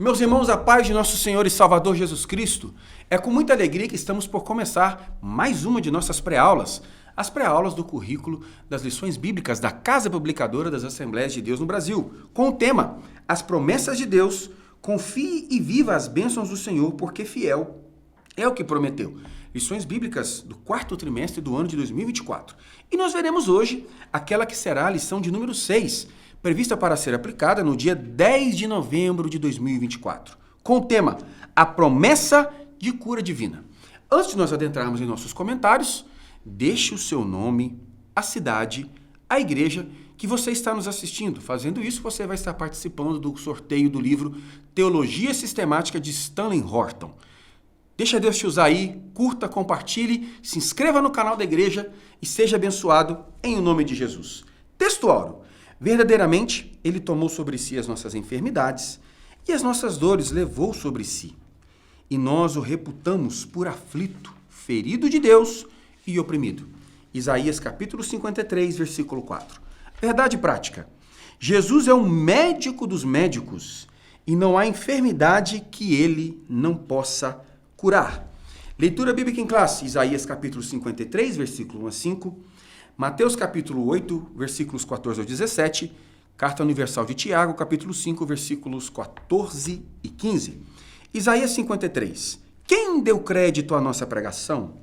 Meus irmãos, a paz de nosso Senhor e Salvador Jesus Cristo, é com muita alegria que estamos por começar mais uma de nossas pré-aulas, as pré-aulas do currículo das lições bíblicas da Casa Publicadora das Assembleias de Deus no Brasil, com o tema As Promessas de Deus, confie e viva as bênçãos do Senhor, porque fiel é o que prometeu. Lições bíblicas do quarto trimestre do ano de 2024. E nós veremos hoje aquela que será a lição de número 6, prevista para ser aplicada no dia 10 de novembro de 2024, com o tema A Promessa de Cura Divina. Antes de nós adentrarmos em nossos comentários, deixe o seu nome, a cidade, a igreja que você está nos assistindo. Fazendo isso, você vai estar participando do sorteio do livro Teologia Sistemática de Stanley Horton. Deixa Deus te usar aí, curta, compartilhe, se inscreva no canal da igreja e seja abençoado em nome de Jesus. Texto áureo. Verdadeiramente, ele tomou sobre si as nossas enfermidades e as nossas dores levou sobre si. E nós o reputamos por aflito, ferido de Deus e oprimido. Isaías capítulo 53, versículo 4. Verdade prática. Jesus é o médico dos médicos e não há enfermidade que ele não possa curar. Leitura bíblica em classe. Isaías capítulo 53, versículo 1 a 5. Mateus capítulo 8, versículos 14 ao 17, Carta Universal de Tiago, capítulo 5, versículos 14 e 15. Isaías 53. Quem deu crédito à nossa pregação?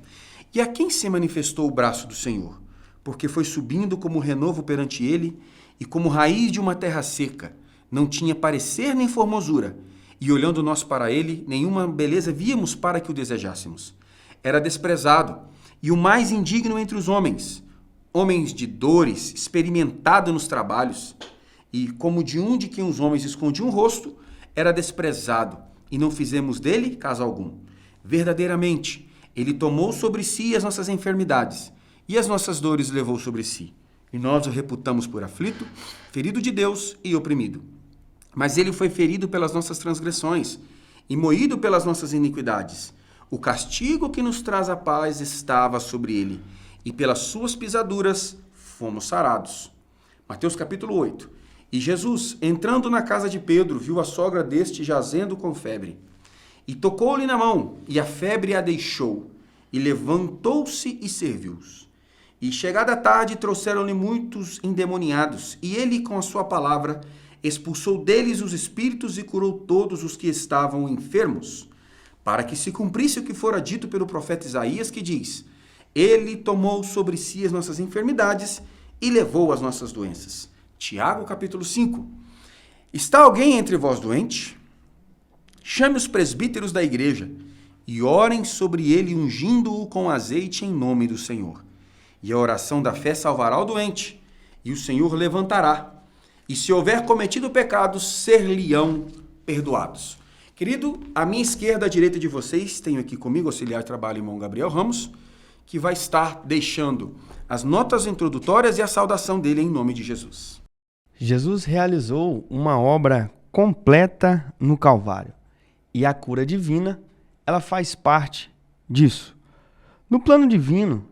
E a quem se manifestou o braço do Senhor? Porque foi subindo como renovo perante ele e como raiz de uma terra seca. Não tinha parecer nem formosura. E olhando nós para ele, nenhuma beleza víamos para que o desejássemos. Era desprezado e o mais indigno entre os homens de dores, experimentado nos trabalhos, e como de quem os homens escondiam o rosto, era desprezado, e não fizemos dele caso algum. Verdadeiramente, ele tomou sobre si as nossas enfermidades, e as nossas dores levou sobre si. E nós o reputamos por aflito, ferido de Deus e oprimido. Mas ele foi ferido pelas nossas transgressões, e moído pelas nossas iniquidades. O castigo que nos traz a paz estava sobre ele, e pelas suas pisaduras fomos sarados. Mateus capítulo 8. E Jesus, entrando na casa de Pedro, viu a sogra deste jazendo com febre. E tocou-lhe na mão, e a febre a deixou. E levantou-se e serviu-os. E chegada a tarde, trouxeram-lhe muitos endemoniados. E ele, com a sua palavra, expulsou deles os espíritos e curou todos os que estavam enfermos. Para que se cumprisse o que fora dito pelo profeta Isaías, que diz: Ele tomou sobre si as nossas enfermidades e levou as nossas doenças. Tiago, capítulo 5. Está alguém entre vós doente? Chame os presbíteros da igreja e orem sobre ele, ungindo-o com azeite em nome do Senhor. E a oração da fé salvará o doente, e o Senhor levantará. E se houver cometido pecados, ser-lhe-ão perdoados. Querido, à minha esquerda, à direita de vocês, tenho aqui comigo o auxiliar de trabalho, irmão Gabriel Ramos, que vai estar deixando as notas introdutórias e a saudação dele em nome de Jesus. Jesus realizou uma obra completa no Calvário e a cura divina, ela faz parte disso. No plano divino,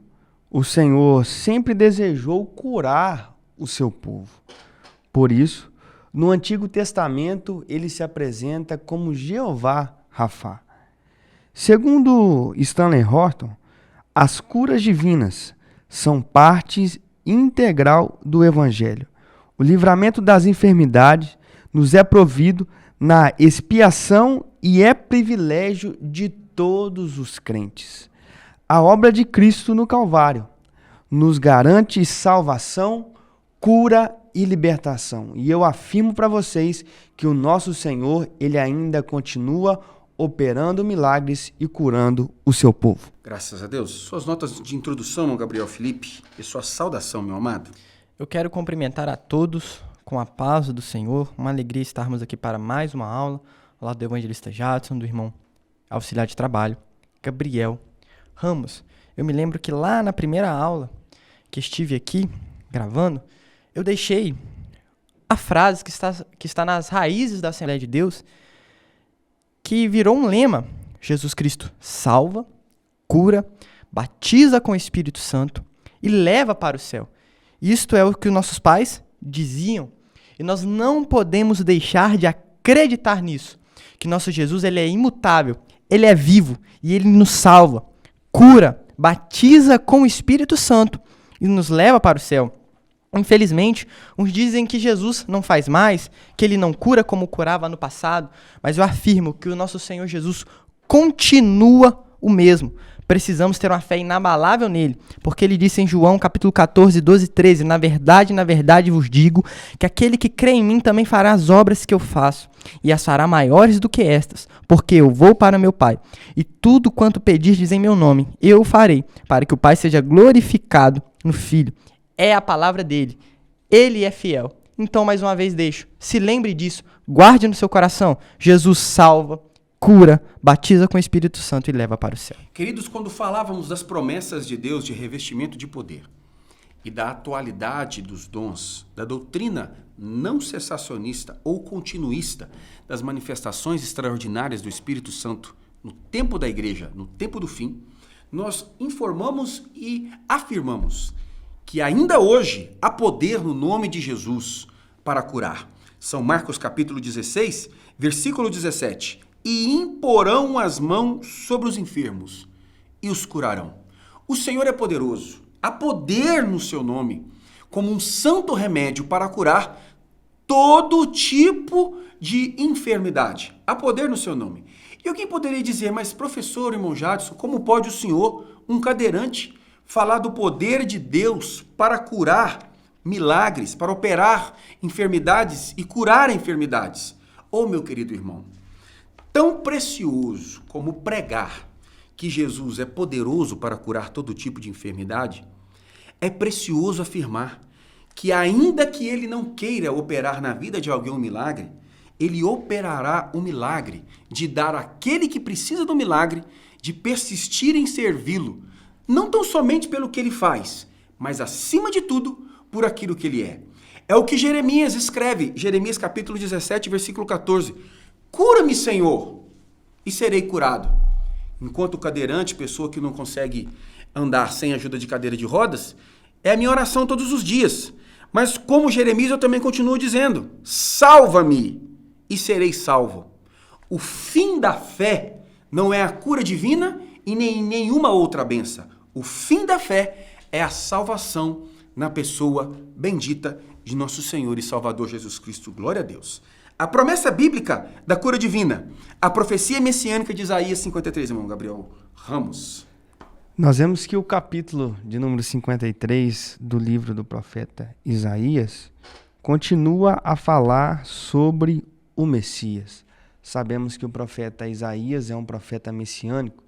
o Senhor sempre desejou curar o seu povo. Por isso, no Antigo Testamento, ele se apresenta como Jeová Rafá. Segundo Stanley Horton, as curas divinas são parte integral do Evangelho. O livramento das enfermidades nos é provido na expiação e é privilégio de todos os crentes. A obra de Cristo no Calvário nos garante salvação, cura e libertação. E eu afirmo para vocês que o nosso Senhor, ele ainda continua operando milagres e curando o seu povo. Graças a Deus. Suas notas de introdução, Gabriel Felipe, e sua saudação, meu amado. Eu quero cumprimentar a todos com a paz do Senhor. Uma alegria estarmos aqui para mais uma aula, ao lado do evangelista Jadson, do irmão auxiliar de trabalho, Gabriel Ramos. Eu me lembro que lá na primeira aula que estive aqui gravando, eu deixei a frase que está nas raízes da Assembleia de Deus, que virou um lema: Jesus Cristo salva, cura, batiza com o Espírito Santo e leva para o céu. Isto é o que os nossos pais diziam. E nós não podemos deixar de acreditar nisso. que nosso Jesus ele é imutável, ele é vivo e ele nos salva, cura, batiza com o Espírito Santo e nos leva para o céu. Infelizmente, uns dizem que Jesus não faz mais, que ele não cura como curava no passado, mas eu afirmo que o nosso Senhor Jesus continua o mesmo. Precisamos ter uma fé inabalável nele, porque ele disse em João capítulo 14, 12 e 13, na verdade vos digo, que aquele que crê em mim também fará as obras que eu faço, e as fará maiores do que estas, porque eu vou para meu Pai, e tudo quanto pedirdes em meu nome, eu o farei, para que o Pai seja glorificado no Filho. É a palavra dele, ele é fiel. Então, mais uma vez deixo, se lembre disso, guarde no seu coração, Jesus salva, cura, batiza com o Espírito Santo e leva para o céu. Queridos, quando falávamos das promessas de Deus de revestimento de poder e da atualidade dos dons, da doutrina não cessacionista ou continuista das manifestações extraordinárias do Espírito Santo no tempo da igreja, no tempo do fim, nós informamos e afirmamos que ainda hoje há poder no nome de Jesus para curar. São Marcos capítulo 16, versículo 17. E imporão as mãos sobre os enfermos e os curarão. O Senhor é poderoso, há poder no seu nome, como um santo remédio para curar todo tipo de enfermidade. Há poder no seu nome. E alguém poderia dizer, mas professor, irmão Jadson, como pode o senhor, um cadeirante, falar do poder de Deus para curar milagres, para operar enfermidades e curar enfermidades? Oh, meu querido irmão, tão precioso como pregar que Jesus é poderoso para curar todo tipo de enfermidade, é precioso afirmar que ainda que ele não queira operar na vida de alguém um milagre, ele operará o milagre de dar àquele que precisa do milagre, de persistir em servi-lo, não tão somente pelo que ele faz, mas acima de tudo, por aquilo que ele é. É o que Jeremias escreve, Jeremias capítulo 17, versículo 14. Cura-me, Senhor, e serei curado. Enquanto o cadeirante, pessoa que não consegue andar sem ajuda de cadeira de rodas, é a minha oração todos os dias. Mas como Jeremias, eu também continuo dizendo, salva-me e serei salvo. O fim da fé não é a cura divina e nem nenhuma outra benção. O fim da fé é a salvação na pessoa bendita de nosso Senhor e Salvador Jesus Cristo. Glória a Deus. A promessa bíblica da cura divina, a profecia messiânica de Isaías 53, irmão Gabriel Ramos. Nós vemos que o capítulo de número 53 do livro do profeta Isaías continua a falar sobre o Messias. Sabemos que o profeta Isaías é um profeta messiânico.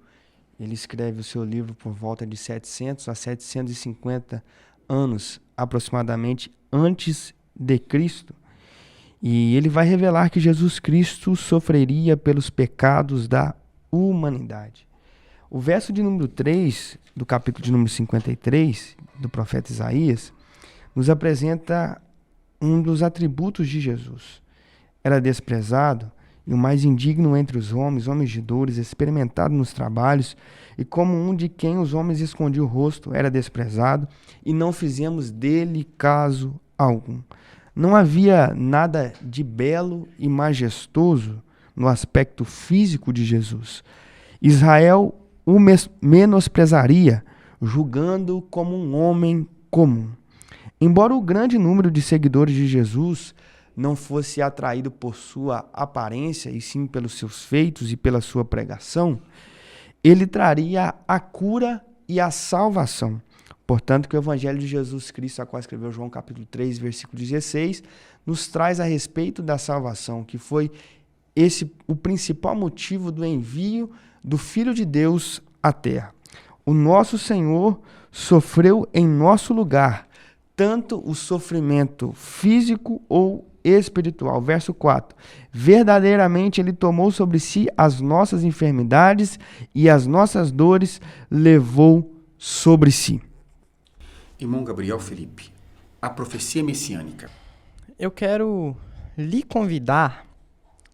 Ele escreve o seu livro por volta de 700 a 750 anos, aproximadamente, antes de Cristo. E ele vai revelar que Jesus Cristo sofreria pelos pecados da humanidade. O verso de número 3 do capítulo de número 53 do profeta Isaías nos apresenta um dos atributos de Jesus. Era desprezado e o mais indigno entre os homens, homens de dores, experimentado nos trabalhos, e como um de quem os homens escondiam o rosto, era desprezado, e não fizemos dele caso algum. Não havia nada de belo e majestoso no aspecto físico de Jesus. Israel o menosprezaria, julgando-o como um homem comum. Embora o grande número de seguidores de Jesus não fosse atraído por sua aparência, e sim pelos seus feitos e pela sua pregação, ele traria a cura e a salvação. Portanto, que o Evangelho de Jesus Cristo, a qual escreveu João capítulo 3, versículo 16, nos traz a respeito da salvação, que foi esse o principal motivo do envio do Filho de Deus à terra. O nosso Senhor sofreu em nosso lugar, tanto o sofrimento físico ou espiritual. Verso 4. Verdadeiramente ele tomou sobre si as nossas enfermidades e as nossas dores levou sobre si. Irmão Gabriel Felipe, a profecia messiânica. Eu quero lhe convidar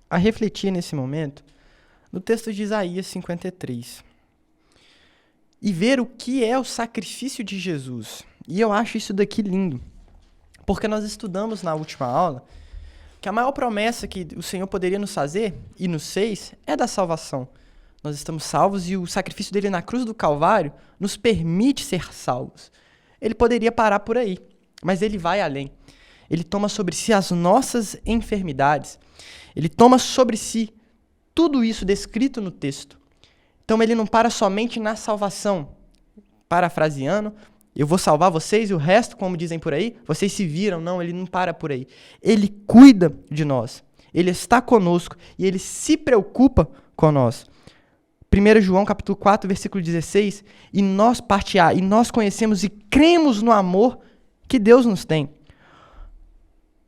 a refletir nesse momento no texto de Isaías 53 e ver o que é o sacrifício de Jesus. E eu acho isso daqui lindo, porque nós estudamos na última aula que a maior promessa que o Senhor poderia nos fazer, e nos fez, é da salvação. Nós estamos salvos e o sacrifício dele na cruz do Calvário nos permite ser salvos. Ele poderia parar por aí, mas ele vai além. Ele toma sobre si as nossas enfermidades. Ele toma sobre si tudo isso descrito no texto. Então ele não para somente na salvação. Parafraseando, eu vou salvar vocês e o resto, como dizem por aí, vocês se viram. Não, ele não para por aí. Ele cuida de nós. Ele está conosco e ele se preocupa com nós. 1 João capítulo 4, versículo 16, parte A, e nós conhecemos e cremos no amor que Deus nos tem.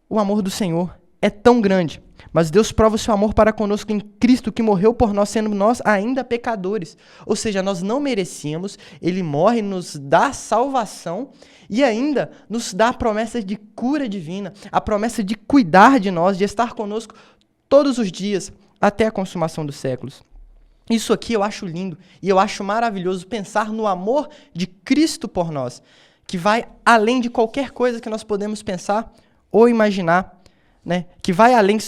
O amor do Senhor é tão grande, mas Deus prova o seu amor para conosco em Cristo, que morreu por nós, sendo nós ainda pecadores. Ou seja, nós não merecíamos, ele morre, nos dá salvação e ainda nos dá a promessa de cura divina, a promessa de cuidar de nós, de estar conosco todos os dias, até a consumação dos séculos. Isso aqui eu acho lindo e eu acho maravilhoso pensar no amor de Cristo por nós, que vai além de qualquer coisa que nós podemos pensar ou imaginar, né? Que vai além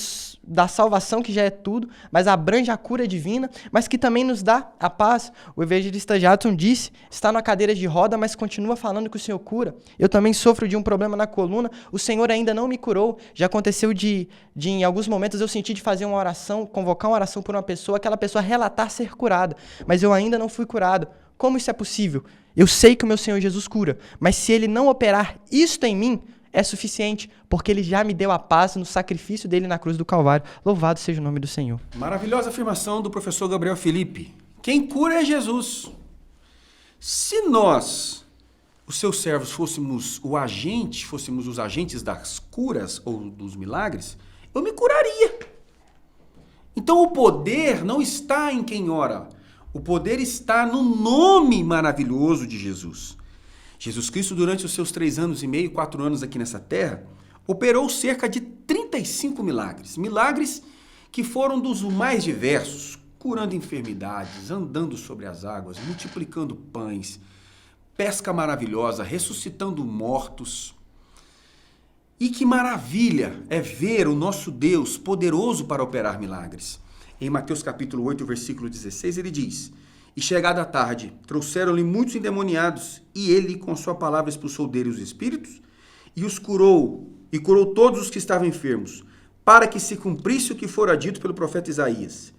da salvação, que já é tudo, mas abrange a cura divina, mas que também nos dá a paz. O evangelista Jadson disse, está na cadeira de roda, mas continua falando que o Senhor cura. Eu também sofro de um problema na coluna, o Senhor ainda não me curou. Já aconteceu de em alguns momentos eu senti de fazer uma oração, convocar uma oração por uma pessoa, aquela pessoa relatar ser curada, mas eu ainda não fui curado. Como isso é possível? Eu sei que o meu Senhor Jesus cura, mas se ele não operar isto em mim, é suficiente, porque ele já me deu a paz no sacrifício dele na cruz do Calvário. Louvado seja o nome do Senhor. Maravilhosa afirmação do professor Gabriel Felipe. Quem cura é Jesus. Se nós, os seus servos, fôssemos os agentes das curas ou dos milagres, eu me curaria. Então o poder não está em quem ora. O poder está no nome maravilhoso de Jesus. Jesus Cristo, durante os seus 3 anos e meio, 4 anos aqui nessa terra, operou cerca de 35 milagres. Milagres que foram dos mais diversos, curando enfermidades, andando sobre as águas, multiplicando pães, pesca maravilhosa, ressuscitando mortos. E que maravilha é ver o nosso Deus poderoso para operar milagres. Em Mateus capítulo 8, versículo 16, ele diz: E chegada a tarde, trouxeram-lhe muitos endemoniados, e ele, com sua palavra, expulsou dele os espíritos, e os curou, e curou todos os que estavam enfermos, para que se cumprisse o que fora dito pelo profeta Isaías.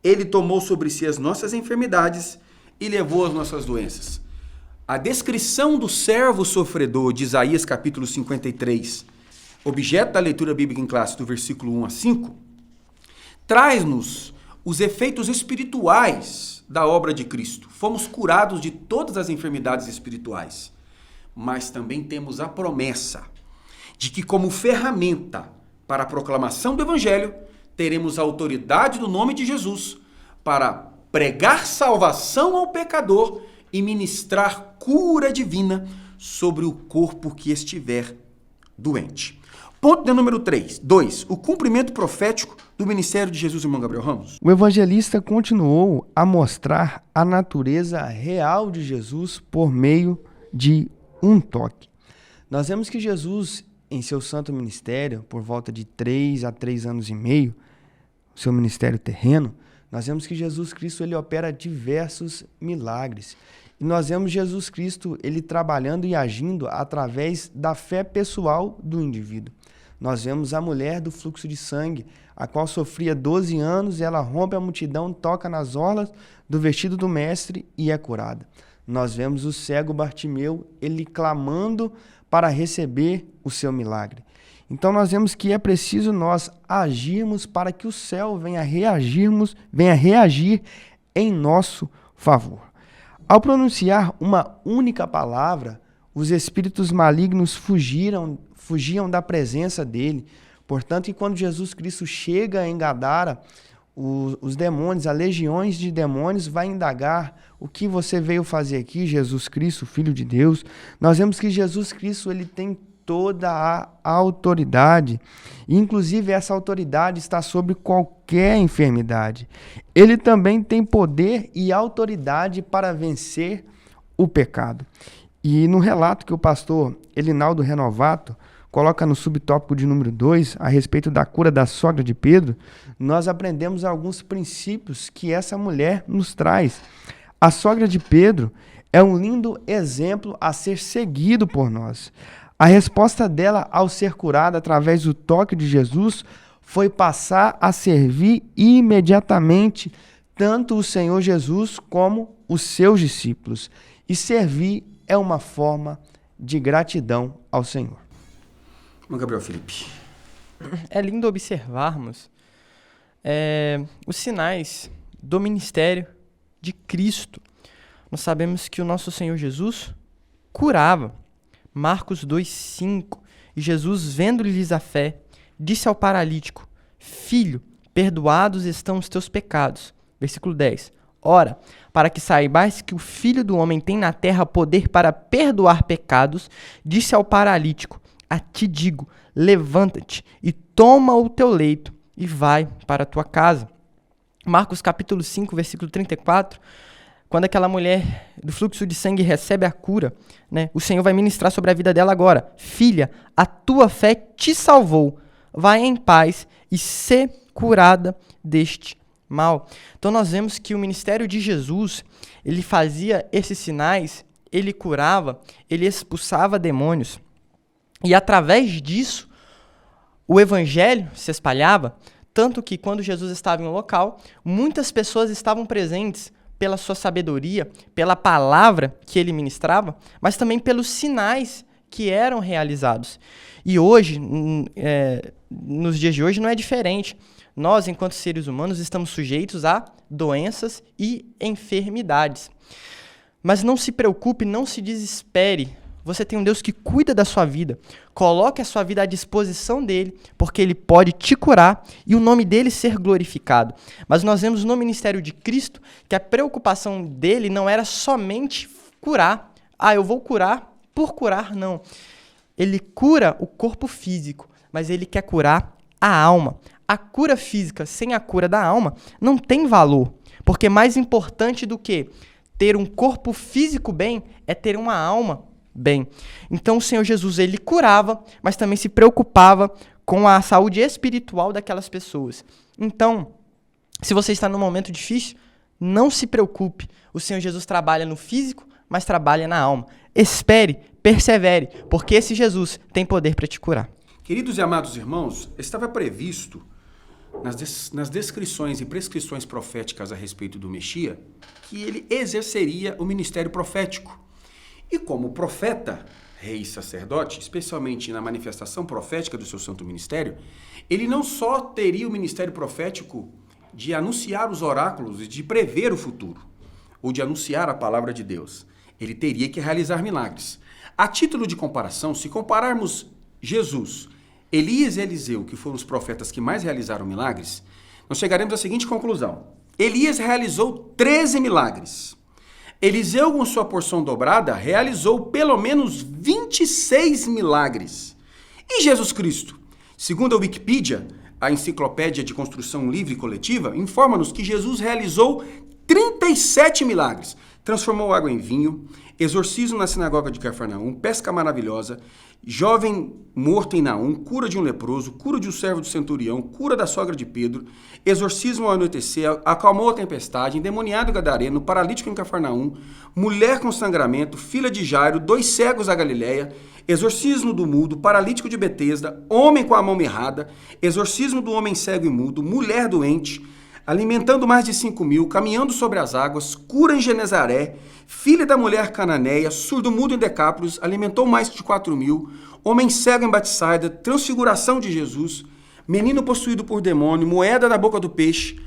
Ele tomou sobre si as nossas enfermidades e levou as nossas doenças. A descrição do servo sofredor de Isaías capítulo 53, objeto da leitura bíblica em classe do versículo 1 a 5, traz-nos os efeitos espirituais da obra de Cristo. Fomos curados de todas as enfermidades espirituais, mas também temos a promessa de que, como ferramenta para a proclamação do Evangelho, teremos a autoridade do nome de Jesus para pregar salvação ao pecador e ministrar cura divina sobre o corpo que estiver doente. Ponto de número 2. O cumprimento profético do ministério de Jesus, irmão Gabriel Ramos. O evangelista continuou a mostrar a natureza real de Jesus por meio de um toque. Nós vemos que Jesus, em seu santo ministério, por volta de 3 a 3 anos e meio, seu ministério terreno, nós vemos que Jesus Cristo ele opera diversos milagres. E nós vemos Jesus Cristo ele trabalhando e agindo através da fé pessoal do indivíduo. Nós vemos a mulher do fluxo de sangue, a qual sofria 12 anos, ela rompe a multidão, toca nas orlas do vestido do mestre e é curada. Nós vemos o cego Bartimeu, ele clamando para receber o seu milagre. Então nós vemos que é preciso nós agirmos para que o céu venha reagir em nosso favor. Ao pronunciar uma única palavra, os espíritos malignos fugiam da presença dele. Portanto, que quando Jesus Cristo chega em Gadara, os demônios, as legiões de demônios vai indagar: o que você veio fazer aqui, Jesus Cristo, Filho de Deus? Nós vemos que Jesus Cristo ele tem toda a autoridade, inclusive essa autoridade está sobre qualquer enfermidade. Ele também tem poder e autoridade para vencer o pecado. E no relato que o pastor Elinaldo Renovato coloca no subtópico de número 2, a respeito da cura da sogra de Pedro, nós aprendemos alguns princípios que essa mulher nos traz. A sogra de Pedro é um lindo exemplo a ser seguido por nós. A resposta dela ao ser curada através do toque de Jesus foi passar a servir imediatamente tanto o Senhor Jesus como os seus discípulos. E servir é uma forma de gratidão ao Senhor. Gabriel Felipe. É lindo observarmos os sinais do ministério de Cristo. Nós sabemos que o nosso Senhor Jesus curava. Marcos 2,5. E Jesus, vendo-lhes a fé, disse ao paralítico: Filho, perdoados estão os teus pecados. Versículo 10. Ora, para que saibais que o Filho do Homem tem na terra poder para perdoar pecados, disse ao paralítico: A ti digo, levanta-te e toma o teu leito e vai para a tua casa. Marcos capítulo 5, versículo 34, quando aquela mulher do fluxo de sangue recebe a cura, né, o Senhor vai ministrar sobre a vida dela agora. Filha, a tua fé te salvou. Vai em paz e sê curada deste mal. Então nós vemos que o ministério de Jesus, ele fazia esses sinais, ele curava, ele expulsava demônios. E através disso, o evangelho se espalhava, tanto que quando Jesus estava em um local, muitas pessoas estavam presentes pela sua sabedoria, pela palavra que ele ministrava, mas também pelos sinais que eram realizados. E hoje, nos dias de hoje, não é diferente. Nós, enquanto seres humanos, estamos sujeitos a doenças e enfermidades. Mas não se preocupe, não se desespere. Você tem um Deus que cuida da sua vida. Coloque a sua vida à disposição dele, porque ele pode te curar e o nome dele ser glorificado. Mas nós vemos no ministério de Cristo que a preocupação dele não era somente curar. Eu vou curar por curar, não. Ele cura o corpo físico, mas ele quer curar a alma. A cura física sem a cura da alma não tem valor, porque mais importante do que ter um corpo físico bem é ter uma alma bem. Então o Senhor Jesus, ele curava, mas também se preocupava com a saúde espiritual daquelas pessoas. Então, se você está num momento difícil, não se preocupe. O Senhor Jesus trabalha no físico, mas trabalha na alma. Espere, persevere, porque esse Jesus tem poder para te curar. Queridos e amados irmãos, estava previsto nas descrições e prescrições proféticas a respeito do Messias que ele exerceria o ministério profético. E como profeta, rei e sacerdote, especialmente na manifestação profética do seu santo ministério, ele não só teria o ministério profético de anunciar os oráculos e de prever o futuro, ou de anunciar a palavra de Deus. Ele teria que realizar milagres. A título de comparação, se compararmos Jesus, Elias e Eliseu, que foram os profetas que mais realizaram milagres, nós chegaremos à seguinte conclusão. Elias realizou 13 milagres. Eliseu, com sua porção dobrada, realizou pelo menos 26 milagres. E Jesus Cristo? Segundo a Wikipedia, a enciclopédia de construção livre e coletiva, informa-nos que Jesus realizou 37 milagres. Transformou água em vinho, exorcismo na sinagoga de Cafarnaum, pesca maravilhosa, jovem morto em Naum, cura de um leproso, cura de um servo do centurião, cura da sogra de Pedro, exorcismo ao anoitecer, acalmou a tempestade, endemoniado gadareno, paralítico em Cafarnaum, mulher com sangramento, filha de Jairo, 2 cegos da Galileia, exorcismo do mudo, paralítico de Betesda, homem com a mão mirrada, exorcismo do homem cego e mudo, mulher doente, alimentando mais de 5.000, caminhando sobre as águas, cura em Genezaré, filha da mulher cananeia, surdo-mudo em Decápolis, alimentou mais de 4.000, homem cego em Batsaida, transfiguração de Jesus, menino possuído por demônio, moeda na boca do peixe,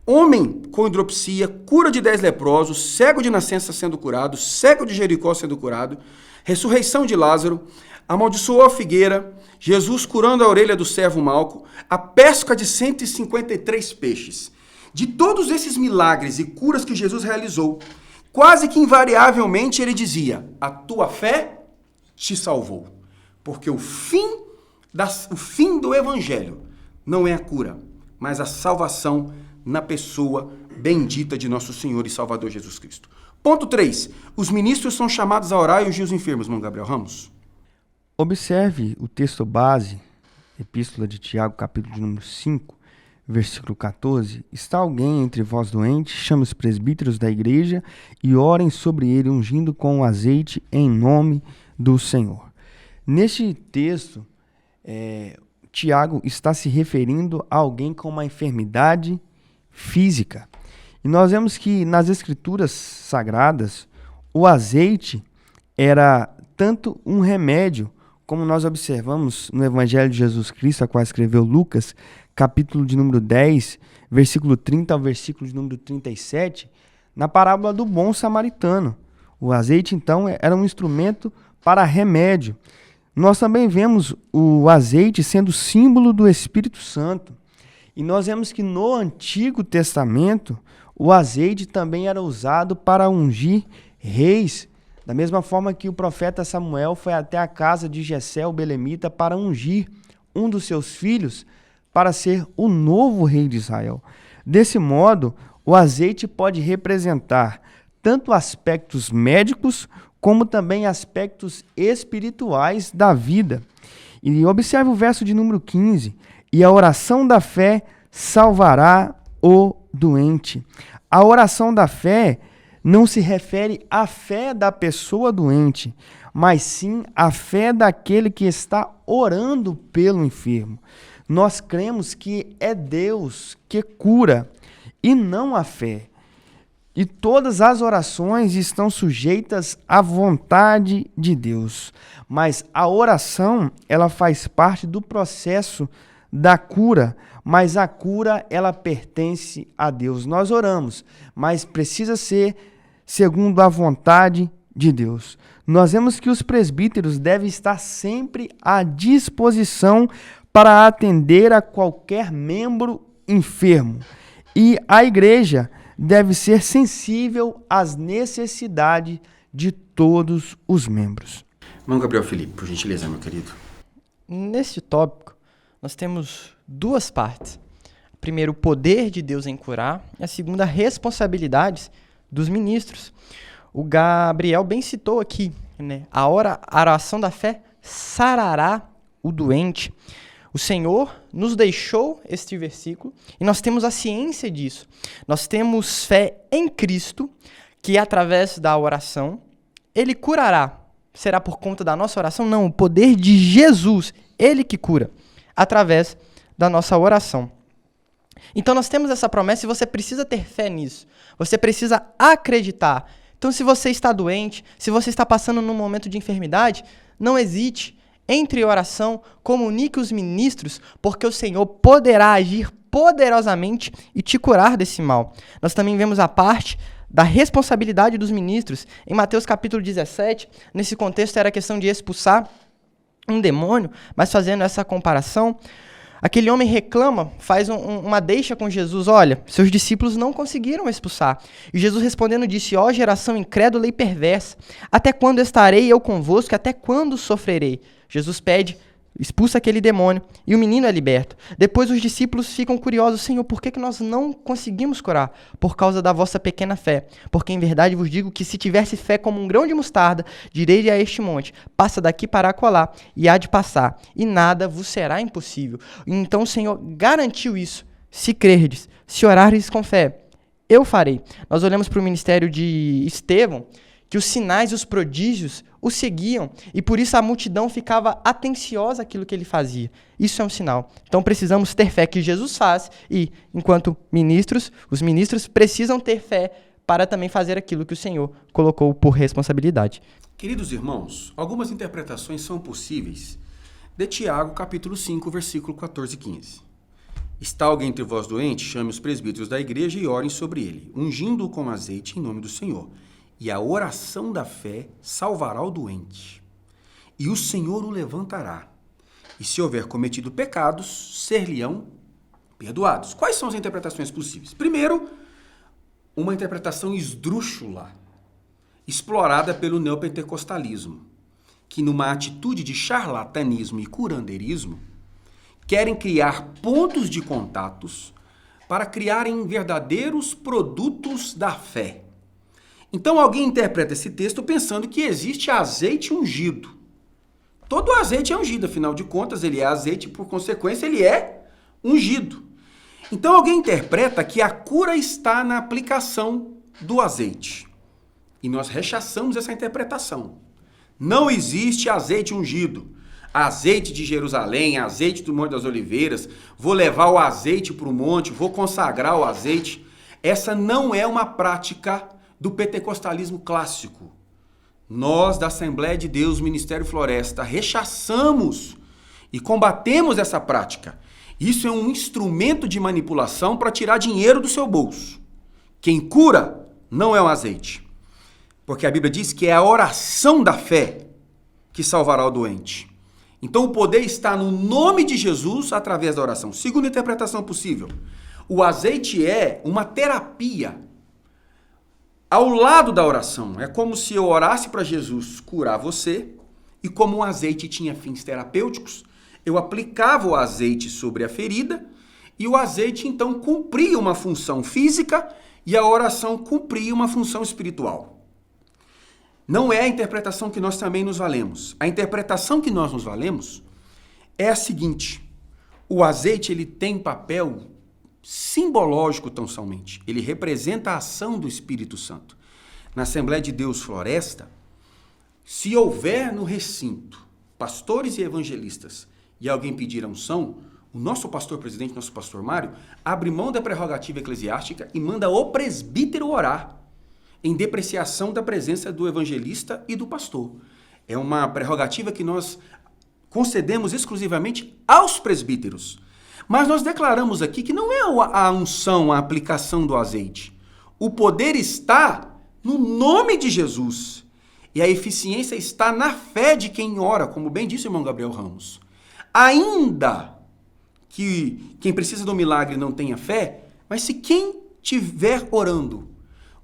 homem com hidropsia, cura de 10 leprosos, cego de nascença sendo curado, cego de Jericó sendo curado, ressurreição de Lázaro, amaldiçoou a figueira, Jesus curando a orelha do servo Malco, a pesca de 153 peixes. De todos esses milagres e curas que Jesus realizou, quase que invariavelmente ele dizia: a tua fé te salvou. Porque o fim do evangelho não é a cura, mas a salvação na pessoa bendita de nosso Senhor e Salvador Jesus Cristo. Ponto 3. Os ministros são chamados a orar e ungir os enfermos, irmão Gabriel Ramos. Observe o texto base, Epístola de Tiago, capítulo de número 5, versículo 14. Está alguém entre vós doente? Chame os presbíteros da igreja e orem sobre ele, ungindo com o azeite em nome do Senhor. Neste texto, Tiago está se referindo a alguém com uma enfermidade física. E nós vemos que nas Escrituras Sagradas, o azeite era tanto um remédio, como nós observamos no Evangelho de Jesus Cristo, a qual escreveu Lucas, capítulo de número 10, versículo 30 ao versículo de número 37, na parábola do bom samaritano. O azeite, então, era um instrumento para remédio. Nós também vemos o azeite sendo símbolo do Espírito Santo. E nós vemos que no Antigo Testamento, o azeite também era usado para ungir reis, da mesma forma que o profeta Samuel foi até a casa de Jessé, o belemita, para ungir um dos seus filhos para ser o novo rei de Israel. Desse modo, o azeite pode representar tanto aspectos médicos como também aspectos espirituais da vida. E observe o verso de número 15. E a oração da fé salvará o doente. A oração da fé não se refere à fé da pessoa doente, mas sim à fé daquele que está orando pelo enfermo. Nós cremos que é Deus que cura e não a fé. E todas as orações estão sujeitas à vontade de Deus. Mas a oração, ela faz parte do processo da cura, mas a cura, ela pertence a Deus. Nós oramos, mas precisa ser segundo a vontade de Deus. Nós vemos que os presbíteros devem estar sempre à disposição para atender a qualquer membro enfermo. E a igreja deve ser sensível às necessidades de todos os membros. Irmão Gabriel Felipe, por gentileza, meu querido. Neste tópico, nós temos duas partes. A primeira, o poder de Deus em curar, e a segunda, responsabilidades dos ministros. O Gabriel bem citou aqui, né? A oração da fé sarará o doente. O Senhor nos deixou este versículo e nós temos a ciência disso. Nós temos fé em Cristo, que através da oração, Ele curará. Será por conta da nossa oração? Não, o poder de Jesus, Ele que cura, através da nossa oração. Então nós temos essa promessa e você precisa ter fé nisso. Você precisa acreditar. Então se você está doente, se você está passando num momento de enfermidade, não hesite. Entre em oração, comunique os ministros, porque o Senhor poderá agir poderosamente e te curar desse mal. Nós também vemos a parte da responsabilidade dos ministros. Em Mateus capítulo 17, nesse contexto era a questão de expulsar um demônio, mas fazendo essa comparação, aquele homem reclama, faz uma deixa com Jesus. Olha, seus discípulos não conseguiram expulsar. E Jesus respondendo disse, ó geração incrédula e perversa, até quando estarei eu convosco, até quando sofrerei? Jesus pede, expulsa aquele demônio e o menino é liberto. Depois os discípulos ficam curiosos, Senhor, por que nós não conseguimos curar? Por causa da vossa pequena fé. Porque em verdade vos digo que se tivesse fé como um grão de mostarda, direi a este monte, passa daqui para acolá, e há de passar, e nada vos será impossível. Então o Senhor garantiu isso. Se crerdes, se orardes com fé, eu farei. Nós olhamos para o ministério de Estevão, que os sinais e os prodígios o seguiam, e por isso a multidão ficava atenciosa àquilo que ele fazia. Isso é um sinal. Então precisamos ter fé que Jesus faz, e enquanto ministros, os ministros precisam ter fé para também fazer aquilo que o Senhor colocou por responsabilidade. Queridos irmãos, algumas interpretações são possíveis de Tiago, capítulo 5, versículo 14 e 15. Está alguém entre vós doente? Chame os presbíteros da igreja e orem sobre ele, ungindo-o com azeite em nome do Senhor. E a oração da fé salvará o doente, e o Senhor o levantará. E se houver cometido pecados, ser-lhe-ão perdoados. Quais são as interpretações possíveis? Primeiro, uma interpretação esdrúxula, explorada pelo neopentecostalismo, que numa atitude de charlatanismo e curandeirismo, querem criar pontos de contatos para criarem verdadeiros produtos da fé. Então alguém interpreta esse texto pensando que existe azeite ungido. Todo azeite é ungido, afinal de contas, ele é azeite, por consequência, ele é ungido. Então alguém interpreta que a cura está na aplicação do azeite. E nós rechaçamos essa interpretação. Não existe azeite ungido. Azeite de Jerusalém, azeite do Monte das Oliveiras, vou levar o azeite para o monte, vou consagrar o azeite. Essa não é uma prática do pentecostalismo clássico. Nós, da Assembleia de Deus, Ministério Floresta, rechaçamos e combatemos essa prática. Isso é um instrumento de manipulação para tirar dinheiro do seu bolso. Quem cura não é o azeite. Porque a Bíblia diz que é a oração da fé que salvará o doente. Então o poder está no nome de Jesus através da oração. Segunda interpretação possível. O azeite é uma terapia ao lado da oração. É como se eu orasse para Jesus curar você e como o azeite tinha fins terapêuticos, eu aplicava o azeite sobre a ferida e o azeite então cumpria uma função física e a oração cumpria uma função espiritual. Não é a interpretação que nós também nos valemos. A interpretação que nós nos valemos é a seguinte: o azeite ele tem papel simbológico tão somente. Ele representa a ação do Espírito Santo. Na Assembleia de Deus Floresta, se houver no recinto pastores e evangelistas e alguém pedir a unção, o nosso pastor presidente, nosso pastor Mário, abre mão da prerrogativa eclesiástica e manda o presbítero orar em depreciação da presença do evangelista e do pastor. É uma prerrogativa que nós concedemos exclusivamente aos presbíteros. Mas nós declaramos aqui que não é a unção, a aplicação do azeite. O poder está no nome de Jesus. E a eficiência está na fé de quem ora, como bem disse o irmão Gabriel Ramos. Ainda que quem precisa do milagre não tenha fé, mas se quem estiver orando,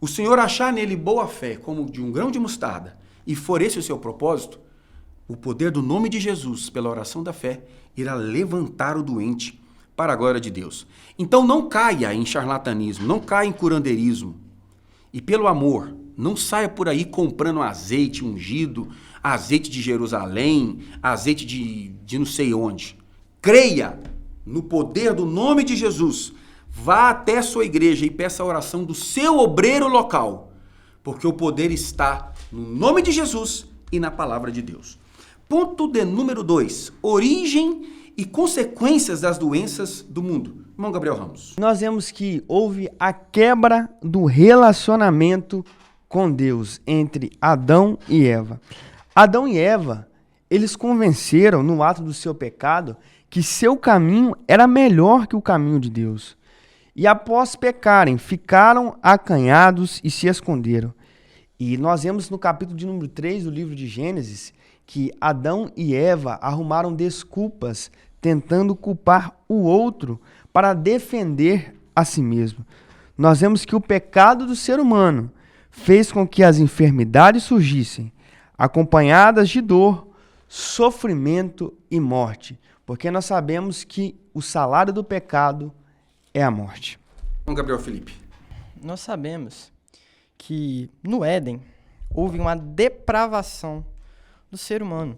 o Senhor achar nele boa fé, como de um grão de mostarda, e for esse o seu propósito, o poder do nome de Jesus, pela oração da fé, irá levantar o doente para a glória de Deus. Então não caia em charlatanismo, não caia em curandeirismo. E pelo amor, não saia por aí comprando azeite ungido, azeite de Jerusalém, azeite de não sei onde. Creia no poder do nome de Jesus. Vá até a sua igreja e peça a oração do seu obreiro local, porque o poder está no nome de Jesus e na palavra de Deus. Ponto de número 2, origem e consequências das doenças do mundo. Irmão Gabriel Ramos. Nós vemos que houve a quebra do relacionamento com Deus entre Adão e Eva. Adão e Eva, eles convenceram no ato do seu pecado que seu caminho era melhor que o caminho de Deus. E após pecarem, ficaram acanhados e se esconderam. E nós vemos no capítulo de número 3 do livro de Gênesis que Adão e Eva arrumaram desculpas, tentando culpar o outro para defender a si mesmo. Nós vemos que o pecado do ser humano fez com que as enfermidades surgissem, acompanhadas de dor, sofrimento e morte, porque nós sabemos que o salário do pecado é a morte. Gabriel Felipe. Nós sabemos que no Éden houve uma depravação do ser humano.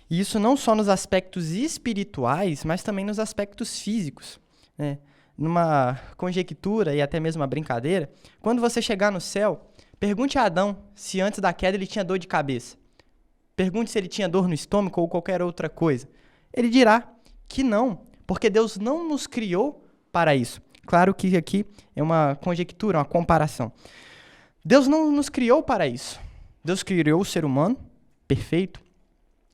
E isso não só nos aspectos espirituais, mas também nos aspectos físicos, né? Numa conjectura e até mesmo uma brincadeira, quando você chegar no céu, pergunte a Adão se antes da queda ele tinha dor de cabeça. Pergunte se ele tinha dor no estômago ou qualquer outra coisa. Ele dirá que não, porque Deus não nos criou para isso. Claro que aqui é uma conjectura, uma comparação. Deus não nos criou para isso. Deus criou o ser humano perfeito.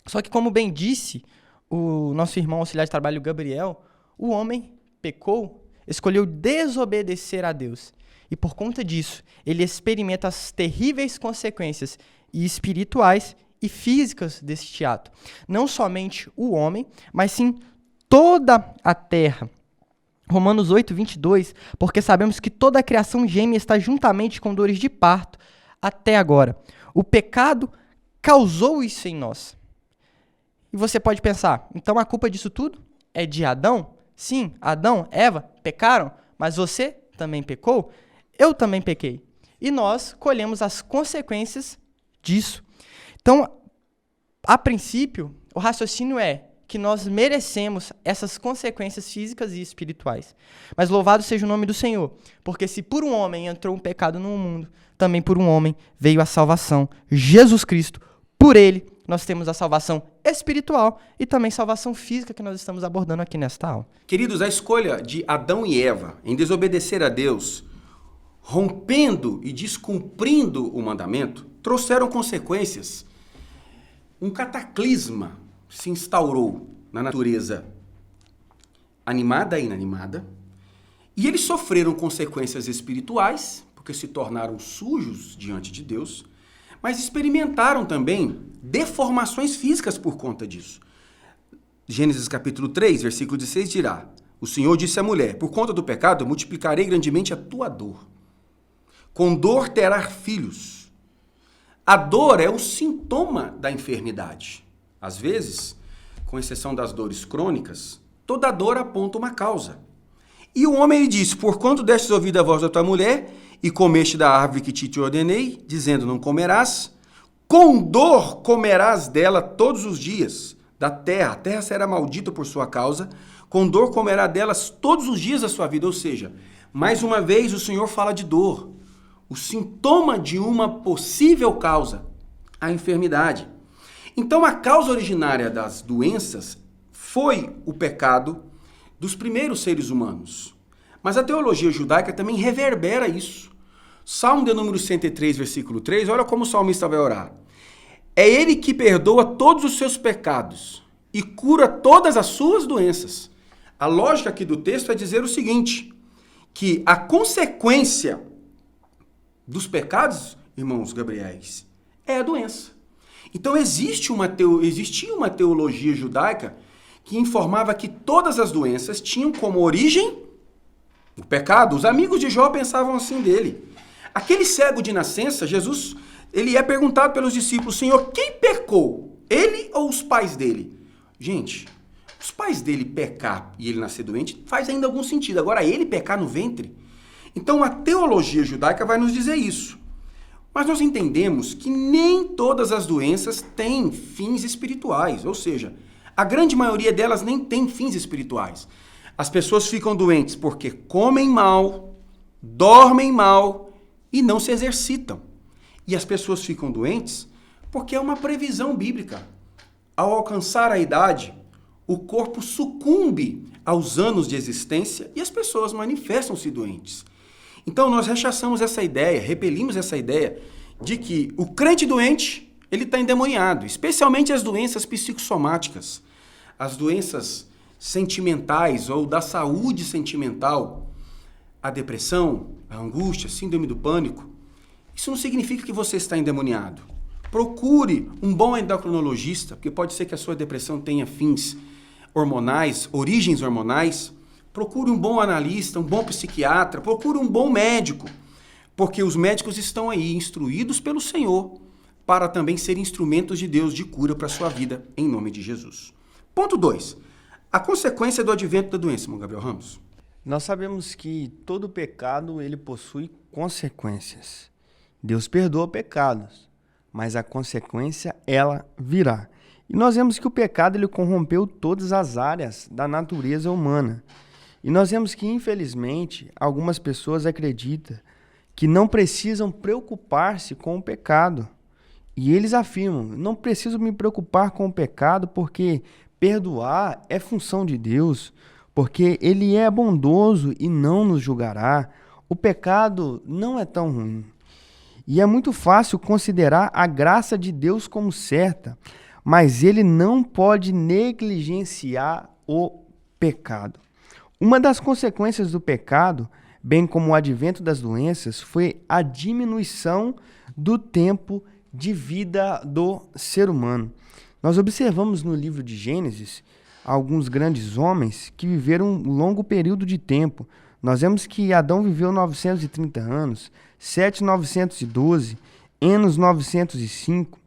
Só que, como bem disse o nosso irmão auxiliar de trabalho Gabriel, o homem pecou, escolheu desobedecer a Deus. E por conta disso, ele experimenta as terríveis consequências espirituais e físicas deste ato. Não somente o homem, mas sim toda a terra. Romanos 8, 22, porque sabemos que toda a criação geme e está juntamente com dores de parto até agora. O pecado causou isso em nós. E você pode pensar, então a culpa disso tudo é de Adão? Sim, Adão, Eva pecaram, mas você também pecou? Eu também pequei. E nós colhemos as consequências disso. Então, a princípio, O raciocínio é que nós merecemos essas consequências físicas e espirituais. Mas louvado seja o nome do Senhor, porque se por um homem entrou um pecado no mundo, também por um homem veio a salvação, Jesus Cristo. Por ele, nós temos a salvação espiritual e também salvação física que nós estamos abordando aqui nesta aula. Queridos, a escolha de Adão e Eva em desobedecer a Deus, rompendo e descumprindo o mandamento, trouxeram consequências. Um cataclisma se instaurou na natureza animada e inanimada, e eles sofreram consequências espirituais, porque se tornaram sujos diante de Deus, mas experimentaram também deformações físicas por conta disso. Gênesis capítulo 3, versículo 16 dirá: o Senhor disse à mulher, por conta do pecado, eu multiplicarei grandemente a tua dor. Com dor terás filhos. A dor é o sintoma da enfermidade. Às vezes, com exceção das dores crônicas, toda dor aponta uma causa. E o homem lhe disse, porquanto destes ouvido a voz da tua mulher, e comeste da árvore que te ordenei, dizendo, não comerás, com dor comerás dela todos os dias da terra. A terra será maldita por sua causa, com dor comerá delas todos os dias da sua vida. Ou seja, mais uma vez o Senhor fala de dor, o sintoma de uma possível causa, a enfermidade. Então, a causa originária das doenças foi o pecado dos primeiros seres humanos. Mas a teologia judaica também reverbera isso. Salmo de número 103, versículo 3, olha como o salmista vai orar. É ele que perdoa todos os seus pecados e cura todas as suas doenças. A lógica aqui do texto é dizer o seguinte, que a consequência dos pecados, irmãos Gabriéis, é a doença. Então existia uma teologia judaica que informava que todas as doenças tinham como origem o pecado. Os amigos de Jó pensavam assim dele. Aquele cego de nascença, Jesus, ele é perguntado pelos discípulos, Senhor, quem pecou? Ele ou os pais dele? Gente, os pais dele pecar e ele nascer doente faz ainda algum sentido. Agora, ele pecar no ventre? Então, a teologia judaica vai nos dizer isso. Mas nós entendemos que nem todas as doenças têm fins espirituais, ou seja, a grande maioria delas nem tem fins espirituais. As pessoas ficam doentes porque comem mal, dormem mal e não se exercitam. E as pessoas ficam doentes porque é uma previsão bíblica. Ao alcançar a idade, o corpo sucumbe aos anos de existência e as pessoas manifestam-se doentes. Então nós rechaçamos essa ideia, repelimos essa ideia de que o crente doente, ele está endemoniado, especialmente as doenças psicossomáticas, as doenças sentimentais ou da saúde sentimental, a depressão, a angústia, a síndrome do pânico. Isso não significa que você está endemoniado. Procure um bom endocrinologista, porque pode ser que a sua depressão tenha fins hormonais, origens hormonais. Procure um bom analista, um bom psiquiatra, procure um bom médico, porque os médicos estão aí instruídos pelo Senhor para também serem instrumentos de Deus de cura para a sua vida, em nome de Jesus. Ponto 2. A consequência do advento da doença, irmão Gabriel Ramos. Nós sabemos que todo pecado ele possui consequências. Deus perdoa pecados, mas a consequência ela virá. E nós vemos que o pecado ele corrompeu todas as áreas da natureza humana. E nós vemos que, infelizmente, algumas pessoas acreditam que não precisam preocupar-se com o pecado. E eles afirmam, não preciso me preocupar com o pecado porque perdoar é função de Deus, porque Ele é bondoso e não nos julgará. O pecado não é tão ruim. E é muito fácil considerar a graça de Deus como certa, mas Ele não pode negligenciar o pecado. Uma das consequências do pecado, bem como o advento das doenças, foi a diminuição do tempo de vida do ser humano. Nós observamos no livro de Gênesis alguns grandes homens que viveram um longo período de tempo. Nós vemos que Adão viveu 930 anos, Sete 912, Enos 905.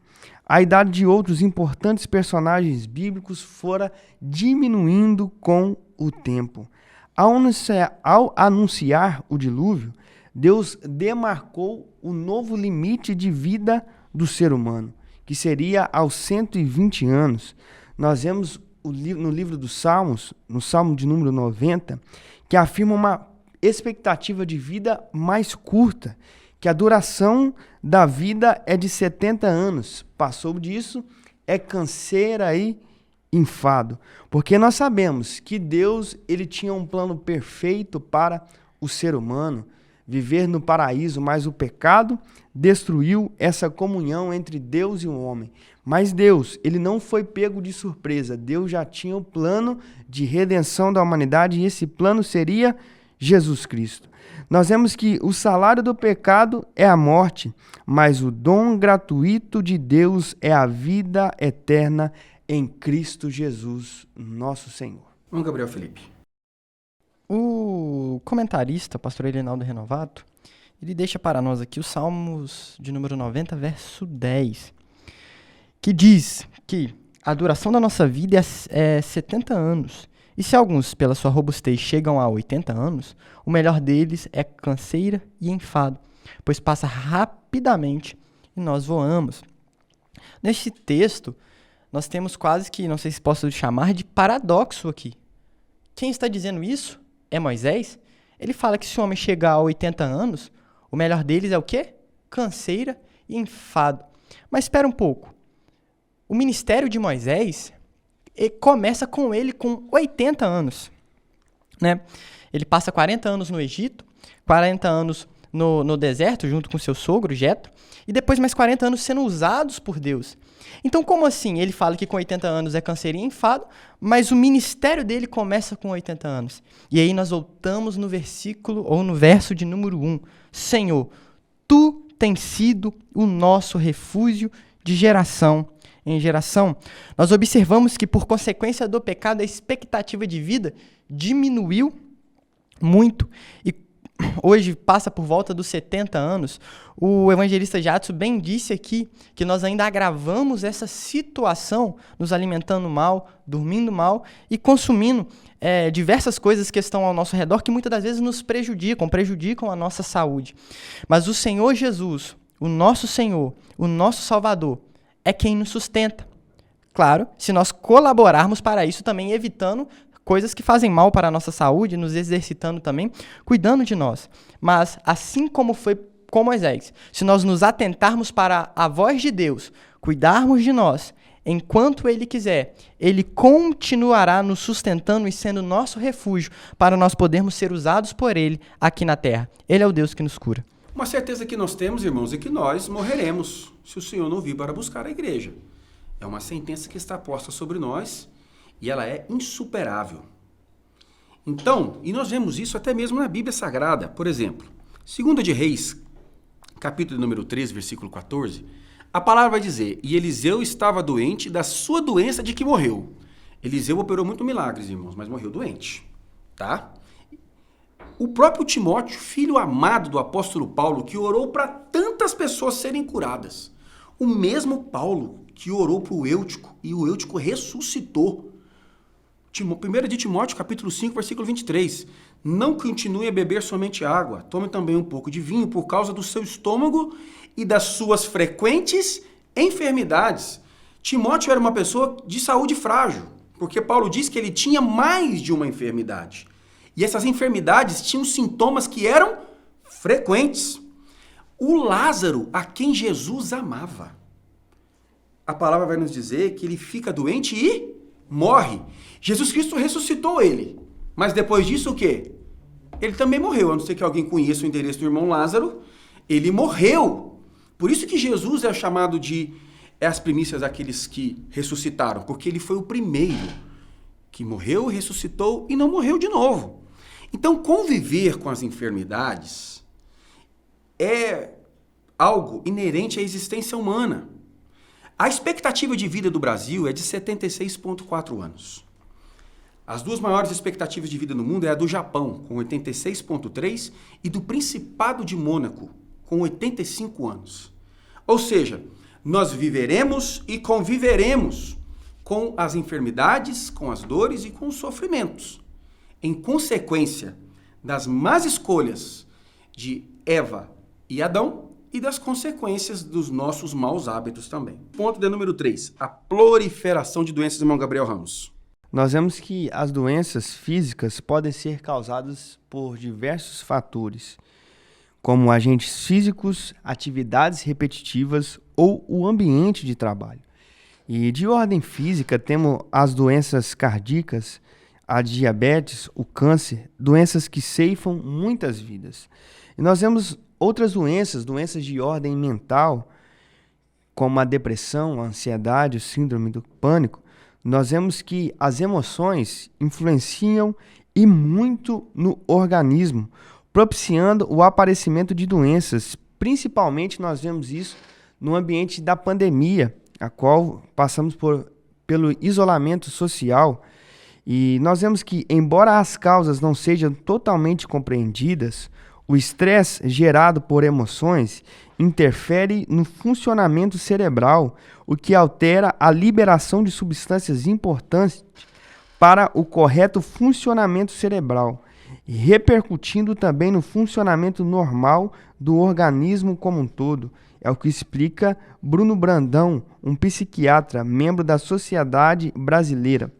A idade de outros importantes personagens bíblicos fora diminuindo com o tempo. Ao anunciar o dilúvio, Deus demarcou o novo limite de vida do ser humano, que seria aos 120 anos. nós vemos no livro dos Salmos, no Salmo de número 90, que afirma uma expectativa de vida mais curta, que a duração da vida é de 70 anos. Passou disso, é canseira e enfado. Porque nós sabemos que Deus ele tinha um plano perfeito para o ser humano, viver no paraíso, mas o pecado destruiu essa comunhão entre Deus e o homem. Mas Deus, ele não foi pego de surpresa. Deus já tinha o plano de redenção da humanidade e esse plano seria Jesus Cristo. Nós vemos que o salário do pecado é a morte, mas o dom gratuito de Deus é a vida eterna em Cristo Jesus, nosso Senhor. Vamos, Gabriel Felipe. O comentarista, pastor Elinaldo Renovato, ele deixa para nós aqui os Salmos de número 90, verso 10, que diz que a duração da nossa vida é 70 anos. E se alguns, pela sua robustez, chegam a 80 anos, o melhor deles é canseira e enfado, pois passa rapidamente e nós voamos. Neste texto, nós temos quase que, não sei se posso chamar de paradoxo aqui. Quem está dizendo isso é Moisés. Ele fala que se o homem chegar a 80 anos, o melhor deles é o quê? Canseira e enfado. Mas espera um pouco. O ministério de Moisés começa com ele com 80 anos. Né? Ele passa 40 anos no Egito, 40 anos no deserto, junto com seu sogro, Jetro, e depois mais 40 anos sendo usados por Deus. Então, como assim? Ele fala que com 80 anos é canseira e enfado, mas o ministério dele começa com 80 anos. E aí nós voltamos no versículo, ou no verso de número 1. Senhor, Tu tens sido o nosso refúgio de geração em geração. Nós observamos que, por consequência do pecado, a expectativa de vida diminuiu muito. E hoje passa por volta dos 70 anos. O evangelista Jadson bem disse aqui que nós ainda agravamos essa situação, nos alimentando mal, dormindo mal e consumindo diversas coisas que estão ao nosso redor que muitas das vezes nos prejudicam a nossa saúde. Mas o Senhor Jesus, o nosso Senhor, o nosso Salvador, é quem nos sustenta. Claro, se nós colaborarmos para isso também, evitando coisas que fazem mal para a nossa saúde, nos exercitando também, cuidando de nós. Mas, assim como foi com Moisés, se nós nos atentarmos para a voz de Deus, cuidarmos de nós, enquanto Ele quiser, Ele continuará nos sustentando e sendo nosso refúgio para nós podermos ser usados por Ele aqui na terra. Ele é o Deus que nos cura. Uma certeza que nós temos, irmãos, é que nós morreremos se o Senhor não vir para buscar a igreja. É uma sentença que está posta sobre nós e ela é insuperável. Então, e nós vemos isso até mesmo na Bíblia Sagrada. Por exemplo, 2 de Reis, capítulo número 13, versículo 14, a palavra vai dizer: e Eliseu estava doente da sua doença de que morreu. Eliseu operou muito milagres, irmãos, mas morreu doente, tá? O próprio Timóteo, filho amado do apóstolo Paulo, que orou para tantas pessoas serem curadas. O mesmo Paulo que orou para o Eutico, e o Eutico ressuscitou. 1 de Timóteo, capítulo 5, versículo 23. Não continue a beber somente água, tome também um pouco de vinho por causa do seu estômago e das suas frequentes enfermidades. Timóteo era uma pessoa de saúde frágil, porque Paulo diz que ele tinha mais de uma enfermidade. E essas enfermidades tinham sintomas que eram frequentes. O Lázaro, a quem Jesus amava, a palavra vai nos dizer que ele fica doente e morre. Jesus Cristo ressuscitou ele. Mas depois disso o quê? Ele também morreu. A não ser que alguém conheça o endereço do irmão Lázaro. Ele morreu. Por isso que Jesus é chamado de as primícias daqueles que ressuscitaram. Porque ele foi o primeiro que morreu, ressuscitou e não morreu de novo. Então, conviver com as enfermidades é algo inerente à existência humana. A expectativa de vida do Brasil é de 76,4 anos. As duas maiores expectativas de vida no mundo é a do Japão, com 86,3, e do Principado de Mônaco, com 85 anos. Ou seja, nós viveremos e conviveremos com as enfermidades, com as dores e com os sofrimentos, em consequência das más escolhas de Eva e Adão e das consequências dos nossos maus hábitos também. Ponto de número 3, a proliferação de doenças, irmão Gabriel Ramos. Nós vemos que as doenças físicas podem ser causadas por diversos fatores, como agentes físicos, atividades repetitivas ou o ambiente de trabalho. E de ordem física, temos as doenças cardíacas, a diabetes, o câncer, doenças que ceifam muitas vidas. E nós vemos outras doenças de ordem mental, como a depressão, a ansiedade, o síndrome do pânico. Nós vemos que as emoções influenciam e muito no organismo, propiciando o aparecimento de doenças. Principalmente nós vemos isso no ambiente da pandemia, a qual passamos pelo isolamento social. E nós vemos que, embora as causas não sejam totalmente compreendidas, o estresse gerado por emoções interfere no funcionamento cerebral, o que altera a liberação de substâncias importantes para o correto funcionamento cerebral, repercutindo também no funcionamento normal do organismo como um todo. É o que explica Bruno Brandão, um psiquiatra, membro da Sociedade Brasileira.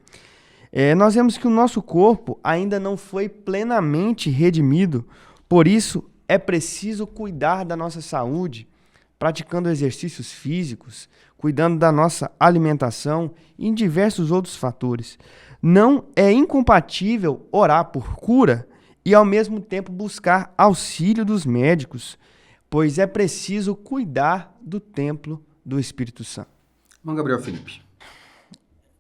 Nós vemos que o nosso corpo ainda não foi plenamente redimido, por isso é preciso cuidar da nossa saúde, praticando exercícios físicos, cuidando da nossa alimentação e em diversos outros fatores. Não é incompatível orar por cura e ao mesmo tempo buscar auxílio dos médicos, pois é preciso cuidar do templo do Espírito Santo. Irmão Gabriel Felipe.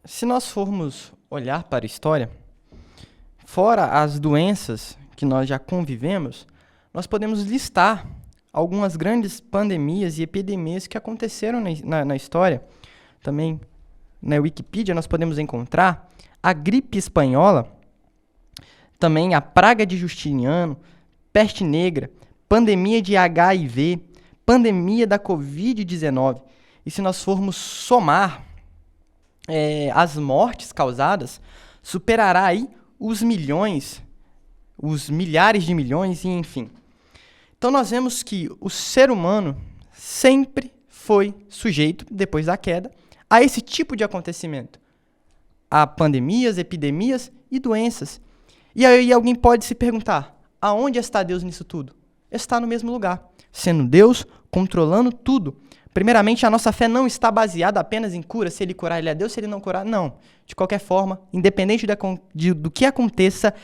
Se nós formos olhar para a história, fora as doenças que nós já convivemos, nós podemos listar algumas grandes pandemias e epidemias que aconteceram na história. Também na Wikipedia nós podemos encontrar a gripe espanhola, também a praga de Justiniano, peste negra, pandemia de HIV, pandemia da Covid-19. E se nós formos somar as mortes causadas, superará aí os milhões, os milhares de milhões, e enfim. Então nós vemos que o ser humano sempre foi sujeito, depois da queda, a esse tipo de acontecimento. A pandemias, epidemias e doenças. E aí alguém pode se perguntar, aonde está Deus nisso tudo? Está no mesmo lugar, sendo Deus, controlando tudo. Primeiramente, a nossa fé não está baseada apenas em cura. Se ele curar, ele é Deus. Se ele não curar, não. De qualquer forma, independente do que aconteça,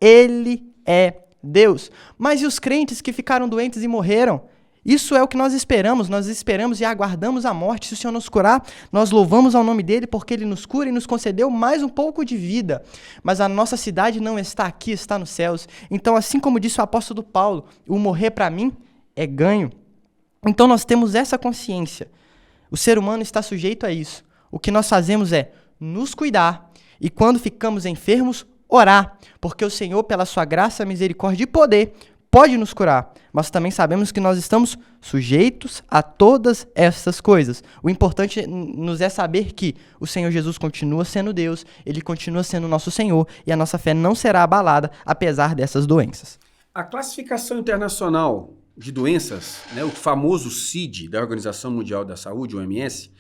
ele é Deus. Mas e os crentes que ficaram doentes e morreram? Isso é o que nós esperamos. Nós esperamos e aguardamos a morte. Se o Senhor nos curar, nós louvamos ao nome dele porque ele nos cura e nos concedeu mais um pouco de vida. Mas a nossa cidade não está aqui, está nos céus. Então, assim como disse o apóstolo Paulo, o morrer para mim é ganho. Então nós temos essa consciência. O ser humano está sujeito a isso. O que nós fazemos é nos cuidar e quando ficamos enfermos, orar. Porque o Senhor, pela sua graça, misericórdia e poder, pode nos curar. Mas também sabemos que nós estamos sujeitos a todas essas coisas. O importante nos é saber que o Senhor Jesus continua sendo Deus, ele continua sendo nosso Senhor e a nossa fé não será abalada apesar dessas doenças. A classificação internacional de doenças, o famoso CID, da Organização Mundial da Saúde, OMS,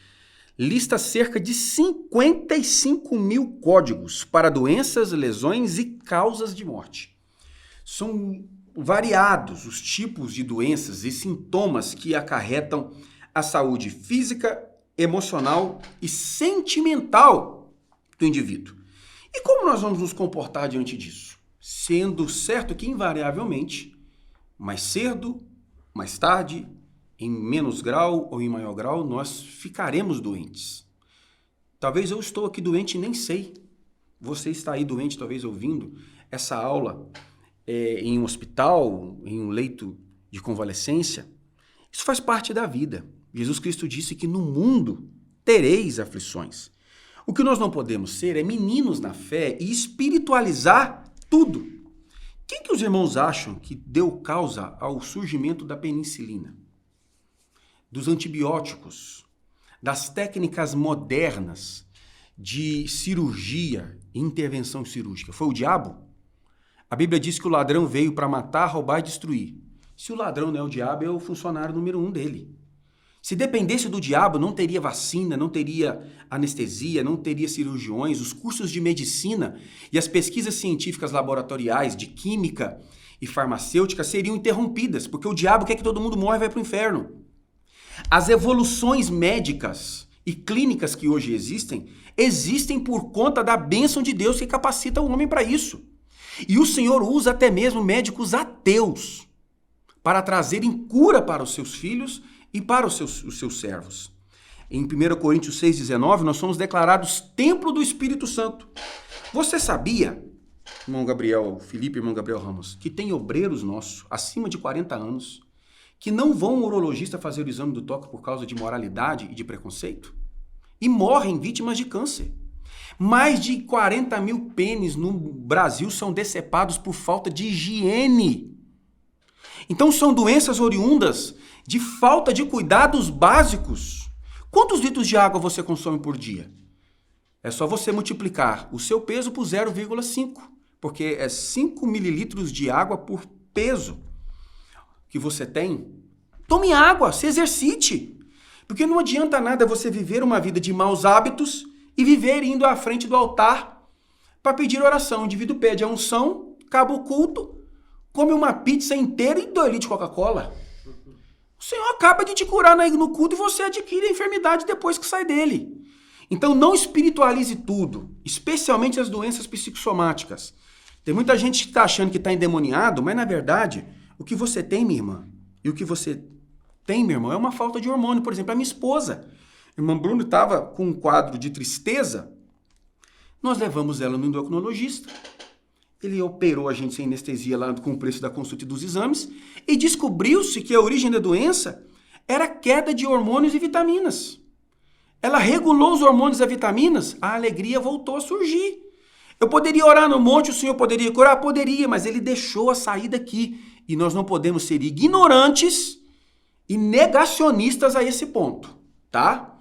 lista cerca de 55 mil códigos para doenças, lesões e causas de morte. São variados os tipos de doenças e sintomas que acarretam a saúde física, emocional e sentimental do indivíduo. E como nós vamos nos comportar diante disso? Sendo certo que, invariavelmente, mais cedo, mais tarde, em menos grau ou em maior grau, nós ficaremos doentes. Talvez eu estou aqui doente e nem sei. Você está aí doente, talvez ouvindo essa aula em um hospital, em um leito de convalescência. Isso faz parte da vida. Jesus Cristo disse que no mundo tereis aflições. O que nós não podemos ser é meninos na fé e espiritualizar tudo. Quem que os irmãos acham que deu causa ao surgimento da penicilina, dos antibióticos, das técnicas modernas de cirurgia e intervenção cirúrgica? Foi o diabo? A Bíblia diz que o ladrão veio para matar, roubar e destruir. Se o ladrão não é o diabo, é o funcionário número 1 dele. Se dependesse do diabo, não teria vacina, não teria anestesia, não teria cirurgiões, os cursos de medicina e as pesquisas científicas laboratoriais de química e farmacêutica seriam interrompidas, porque o diabo quer que todo mundo morra e vai para o inferno. As evoluções médicas e clínicas que hoje existem por conta da bênção de Deus que capacita o homem para isso. E o Senhor usa até mesmo médicos ateus para trazerem cura para os seus filhos e para os seus servos. Em 1 Coríntios 6,19, nós somos declarados templo do Espírito Santo. Você sabia, irmão Gabriel Felipe, irmão Gabriel Ramos, que tem obreiros nossos, acima de 40 anos, que não vão ao urologista fazer o exame do toque por causa de imoralidade e de preconceito? E morrem vítimas de câncer. Mais de 40 mil pênis no Brasil são decepados por falta de higiene. Então são doenças oriundas de falta de cuidados básicos. Quantos litros de água você consome por dia? É só você multiplicar o seu peso por 0,5, porque é 5 mililitros de água por peso que você tem. Tome água, se exercite. Porque não adianta nada você viver uma vida de maus hábitos e viver indo à frente do altar para pedir oração. O indivíduo pede a unção, acaba o culto, come uma pizza inteira e 2 litros de Coca-Cola. O Senhor acaba de te curar no culto e você adquire a enfermidade depois que sai dele. Então não espiritualize tudo, especialmente as doenças psicossomáticas. Tem muita gente que está achando que está endemoniado, mas na verdade, o que você tem, minha irmã, e o que você tem, meu irmão, é uma falta de hormônio. Por exemplo, a minha esposa, a irmã Bruno, estava com um quadro de tristeza, nós levamos ela no endocrinologista. Ele operou a gente sem anestesia lá com o preço da consulta e dos exames e descobriu-se que a origem da doença era queda de hormônios e vitaminas. Ela regulou os hormônios e as vitaminas, a alegria voltou a surgir. Eu poderia orar no monte, o Senhor poderia curar? Poderia, mas Ele deixou a saída aqui. E nós não podemos ser ignorantes e negacionistas a esse ponto, tá?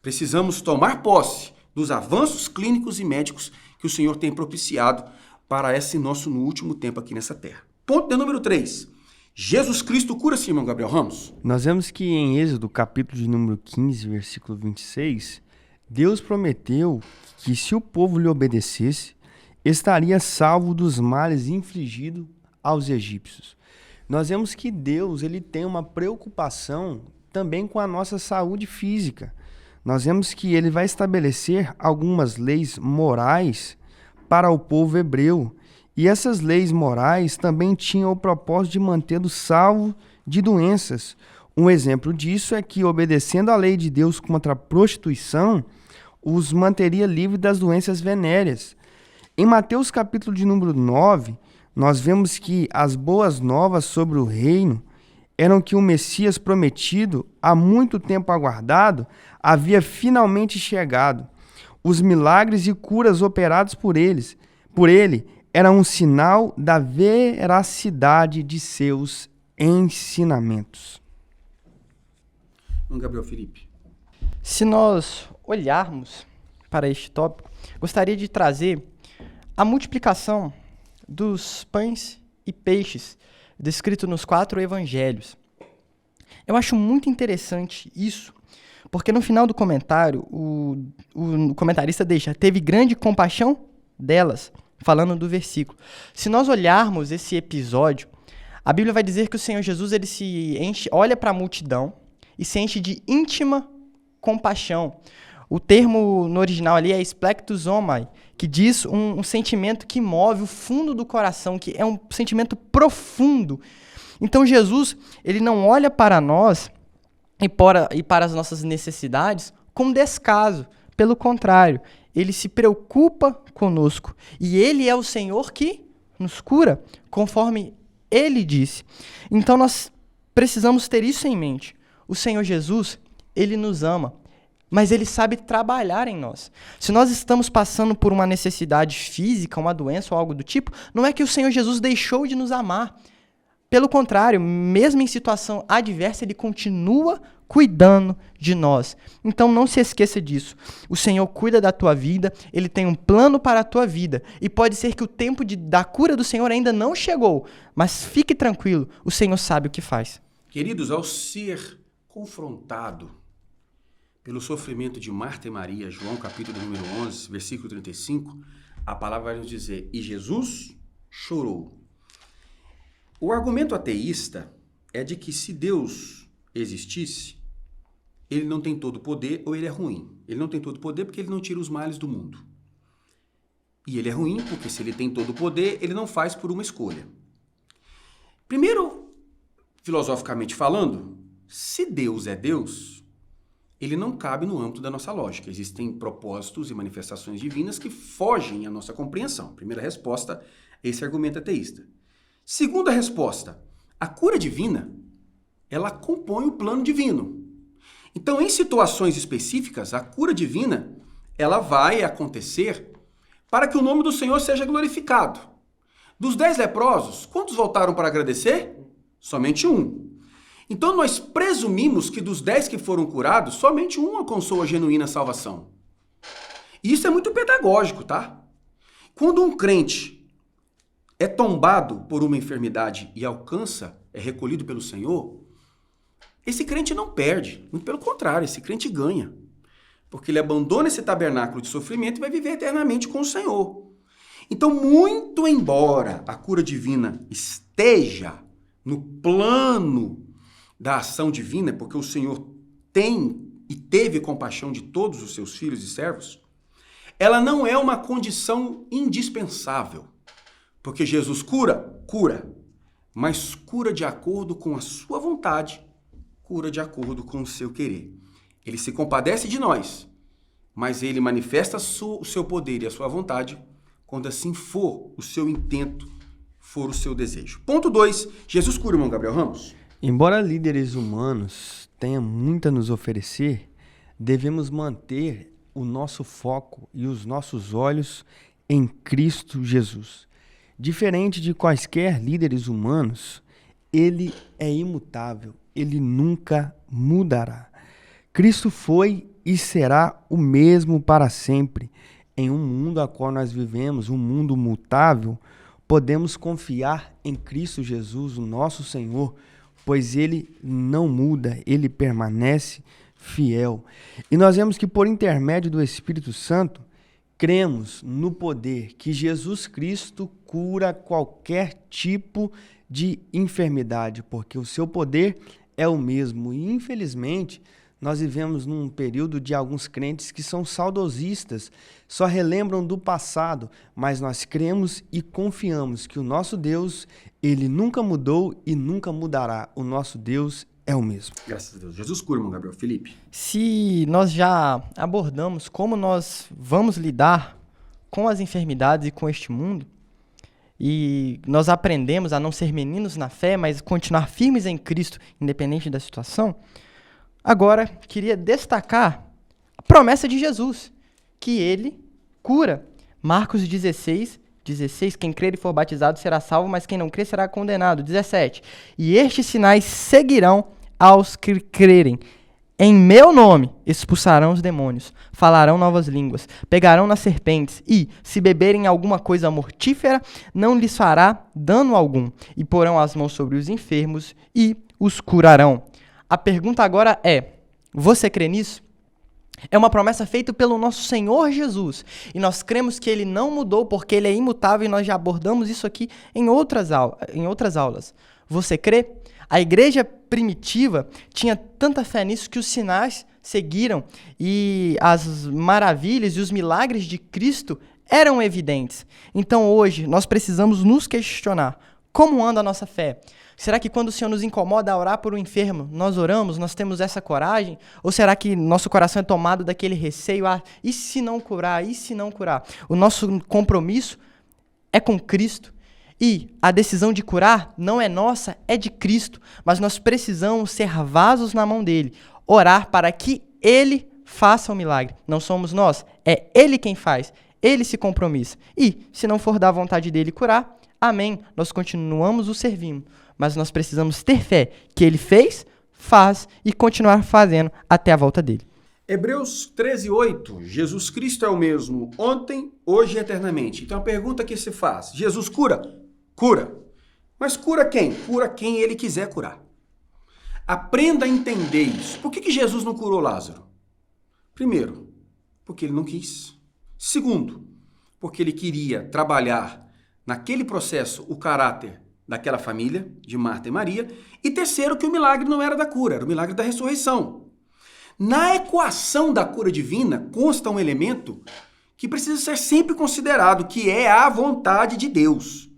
Precisamos tomar posse dos avanços clínicos e médicos que o Senhor tem propiciado para esse nosso no último tempo aqui nessa terra. Ponto de número 3. Jesus Cristo cura-se, irmão Gabriel Ramos? Nós vemos que em Êxodo, capítulo de número 15, versículo 26, Deus prometeu que se o povo lhe obedecesse, estaria salvo dos males infligidos aos egípcios. Nós vemos que Deus ele tem uma preocupação também com a nossa saúde física. Nós vemos que ele vai estabelecer algumas leis morais para o povo hebreu. E essas leis morais também tinham o propósito de mantê-los salvos de doenças. Um exemplo disso é que, obedecendo à lei de Deus contra a prostituição, os manteria livres das doenças venéreas. Em Mateus capítulo de número 9, nós vemos que as boas novas sobre o reino eram que o Messias prometido, há muito tempo aguardado, havia finalmente chegado. Os milagres e curas operados por ele, eram um sinal da veracidade de seus ensinamentos. Gabriel Felipe. Se nós olharmos para este tópico, gostaria de trazer a multiplicação dos pães e peixes descrito nos 4 evangelhos. Eu acho muito interessante isso, porque no final do comentário, o comentarista teve grande compaixão delas, falando do versículo. Se nós olharmos esse episódio, a Bíblia vai dizer que o Senhor Jesus ele se enche, olha para a multidão e se enche de íntima compaixão. O termo no original ali é splektusomai, que diz um sentimento que move o fundo do coração, que é um sentimento profundo. Então Jesus, ele não olha para nós e para as nossas necessidades com descaso. Pelo contrário, ele se preocupa conosco. E ele é o Senhor que nos cura, conforme ele disse. Então nós precisamos ter isso em mente. O Senhor Jesus, ele nos ama, mas ele sabe trabalhar em nós. Se nós estamos passando por uma necessidade física, uma doença ou algo do tipo, não é que o Senhor Jesus deixou de nos amar. Pelo contrário, mesmo em situação adversa, ele continua cuidando de nós. Então não se esqueça disso. O Senhor cuida da tua vida, Ele tem um plano para a tua vida. E pode ser que o tempo da cura do Senhor ainda não chegou, mas fique tranquilo, o Senhor sabe o que faz. Queridos, ao ser confrontado pelo sofrimento de Marta e Maria, João capítulo número 11, versículo 35, a palavra vai nos dizer, e Jesus chorou. O argumento ateísta é de que se Deus existisse, ele não tem todo o poder ou ele é ruim. Ele não tem todo o poder porque ele não tira os males do mundo. E ele é ruim porque se ele tem todo o poder, ele não faz por uma escolha. Primeiro, filosoficamente falando, se Deus é Deus, ele não cabe no âmbito da nossa lógica. Existem propósitos e manifestações divinas que fogem à nossa compreensão. Primeira resposta a esse argumento ateísta. Segunda resposta, a cura divina, ela compõe o plano divino. Então, em situações específicas, a cura divina, ela vai acontecer para que o nome do Senhor seja glorificado. Dos 10 leprosos, quantos voltaram para agradecer? Somente um. Então, nós presumimos que dos 10 que foram curados, somente um alcançou a genuína salvação. E isso é muito pedagógico, tá? Quando um crente é tombado por uma enfermidade e alcança, é recolhido pelo Senhor, esse crente não perde, muito pelo contrário, esse crente ganha. Porque ele abandona esse tabernáculo de sofrimento e vai viver eternamente com o Senhor. Então, muito embora a cura divina esteja no plano da ação divina, porque o Senhor tem e teve compaixão de todos os seus filhos e servos, ela não é uma condição indispensável. Porque Jesus cura, mas cura de acordo com a sua vontade, cura de acordo com o seu querer. Ele se compadece de nós, mas ele manifesta o seu poder e a sua vontade quando assim for o seu intento, for o seu desejo. Ponto 2. Jesus cura, irmão Gabriel Ramos? Embora líderes humanos tenham muito a nos oferecer, devemos manter o nosso foco e os nossos olhos em Cristo Jesus. Diferente de quaisquer líderes humanos, ele é imutável, ele nunca mudará. Cristo foi e será o mesmo para sempre. Em um mundo a qual nós vivemos, um mundo mutável, podemos confiar em Cristo Jesus, o nosso Senhor, pois ele não muda, ele permanece fiel. E nós vemos que por intermédio do Espírito Santo, cremos no poder que Jesus Cristo cura qualquer tipo de enfermidade, porque o seu poder é o mesmo. E infelizmente, nós vivemos num período de alguns crentes que são saudosistas, só relembram do passado, mas nós cremos e confiamos que o nosso Deus, ele nunca mudou e nunca mudará. O nosso Deus é o mesmo. Graças a Deus. Jesus cura, irmão Gabriel. Felipe? Se nós já abordamos como nós vamos lidar com as enfermidades e com este mundo, e nós aprendemos a não ser meninos na fé, mas continuar firmes em Cristo, independente da situação, agora queria destacar a promessa de Jesus, que ele cura. Marcos 16, quem crer e for batizado será salvo, mas quem não crer será condenado. 17, e estes sinais seguirão aos que crerem. Em meu nome expulsarão os demônios, falarão novas línguas, pegarão nas serpentes e, se beberem alguma coisa mortífera, não lhes fará dano algum, e porão as mãos sobre os enfermos e os curarão. A pergunta agora é, você crê nisso? É uma promessa feita pelo nosso Senhor Jesus, e nós cremos que ele não mudou porque ele é imutável, e nós já abordamos isso aqui em outras aulas. Você crê? A igreja primitiva tinha tanta fé nisso que os sinais seguiram e as maravilhas e os milagres de Cristo eram evidentes. Então hoje nós precisamos nos questionar, como anda a nossa fé? Será que quando o Senhor nos incomoda a orar por um enfermo, nós oramos, nós temos essa coragem? Ou será que nosso coração é tomado daquele receio, e se não curar, e se não curar? O nosso compromisso é com Cristo. E a decisão de curar não é nossa, é de Cristo, mas nós precisamos ser vasos na mão dele, orar para que ele faça o milagre. Não somos nós, é ele quem faz, ele se compromissa. E, se não for da vontade dele curar, amém, nós continuamos o servindo, mas nós precisamos ter fé que ele fez, faz e continuar fazendo até a volta dele. Hebreus 13:8. Jesus Cristo é o mesmo ontem, hoje e eternamente. Então a pergunta que se faz: Jesus cura? Cura. Mas cura quem? Cura quem ele quiser curar. Aprenda a entender isso. Por que Jesus não curou Lázaro? Primeiro, porque ele não quis. Segundo, porque ele queria trabalhar naquele processo o caráter daquela família, de Marta e Maria. E terceiro, que o milagre não era da cura, era o milagre da ressurreição. Na equação da cura divina consta um elemento que precisa ser sempre considerado, que é a vontade de Deus.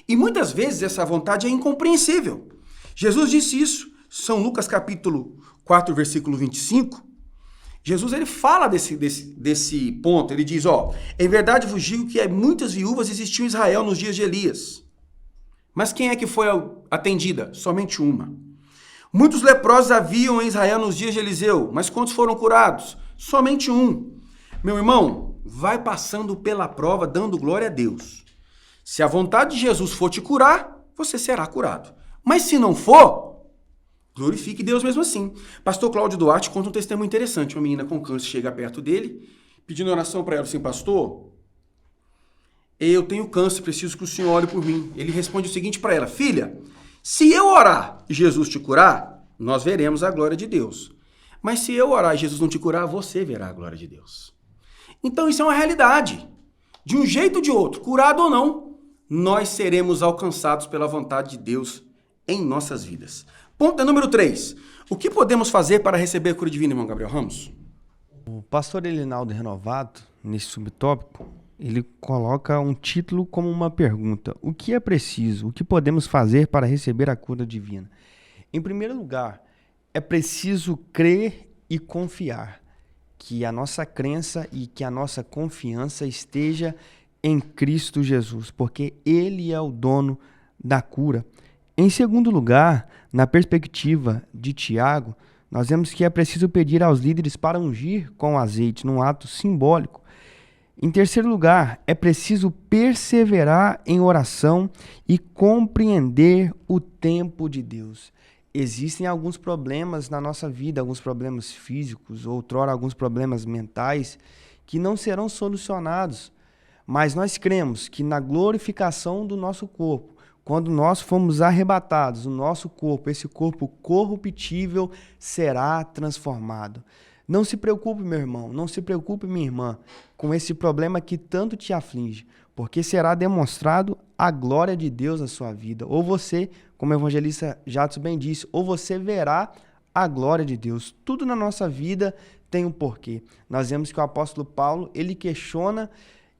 E muitas vezes essa vontade é incompreensível. Jesus disse isso, São Lucas capítulo 4, versículo 25. Jesus ele fala desse ponto, ele diz, em verdade vos digo que muitas viúvas existiam em Israel nos dias de Elias. Mas quem é que foi atendida? Somente uma. Muitos leprosos haviam em Israel nos dias de Eliseu, mas quantos foram curados? Somente um. Meu irmão, vai passando pela prova dando glória a Deus. Se a vontade de Jesus for te curar, você será curado. Mas se não for, glorifique Deus mesmo assim. Pastor Cláudio Duarte conta um testemunho interessante. Uma menina com câncer chega perto dele, pedindo oração para ela assim, pastor, eu tenho câncer, preciso que o senhor ore por mim. Ele responde o seguinte para ela, filha, se eu orar e Jesus te curar, nós veremos a glória de Deus. Mas se eu orar e Jesus não te curar, você verá a glória de Deus. Então isso é uma realidade. De um jeito ou de outro, curado ou não, nós seremos alcançados pela vontade de Deus em nossas vidas. Ponto número 3. O que podemos fazer para receber a cura divina, irmão Gabriel Ramos? O pastor Elinaldo Renovato, nesse subtópico, ele coloca um título como uma pergunta. O que é preciso? O que podemos fazer para receber a cura divina? Em primeiro lugar, é preciso crer e confiar. Que a nossa crença e que a nossa confiança esteja em Cristo Jesus, porque Ele é o dono da cura. Em segundo lugar, na perspectiva de Tiago, nós vemos que é preciso pedir aos líderes para ungir com azeite, num ato simbólico. Em terceiro lugar, é preciso perseverar em oração e compreender o tempo de Deus. Existem alguns problemas na nossa vida, alguns problemas físicos, outrora alguns problemas mentais, que não serão solucionados. Mas nós cremos que na glorificação do nosso corpo, quando nós formos arrebatados, o nosso corpo, esse corpo corruptível, será transformado. Não se preocupe, meu irmão, não se preocupe, minha irmã, com esse problema que tanto te aflige, porque será demonstrado a glória de Deus na sua vida. Ou você, como o evangelista Jadson bem disse, ou você verá a glória de Deus. Tudo na nossa vida tem um porquê. Nós vemos que o apóstolo Paulo, ele questiona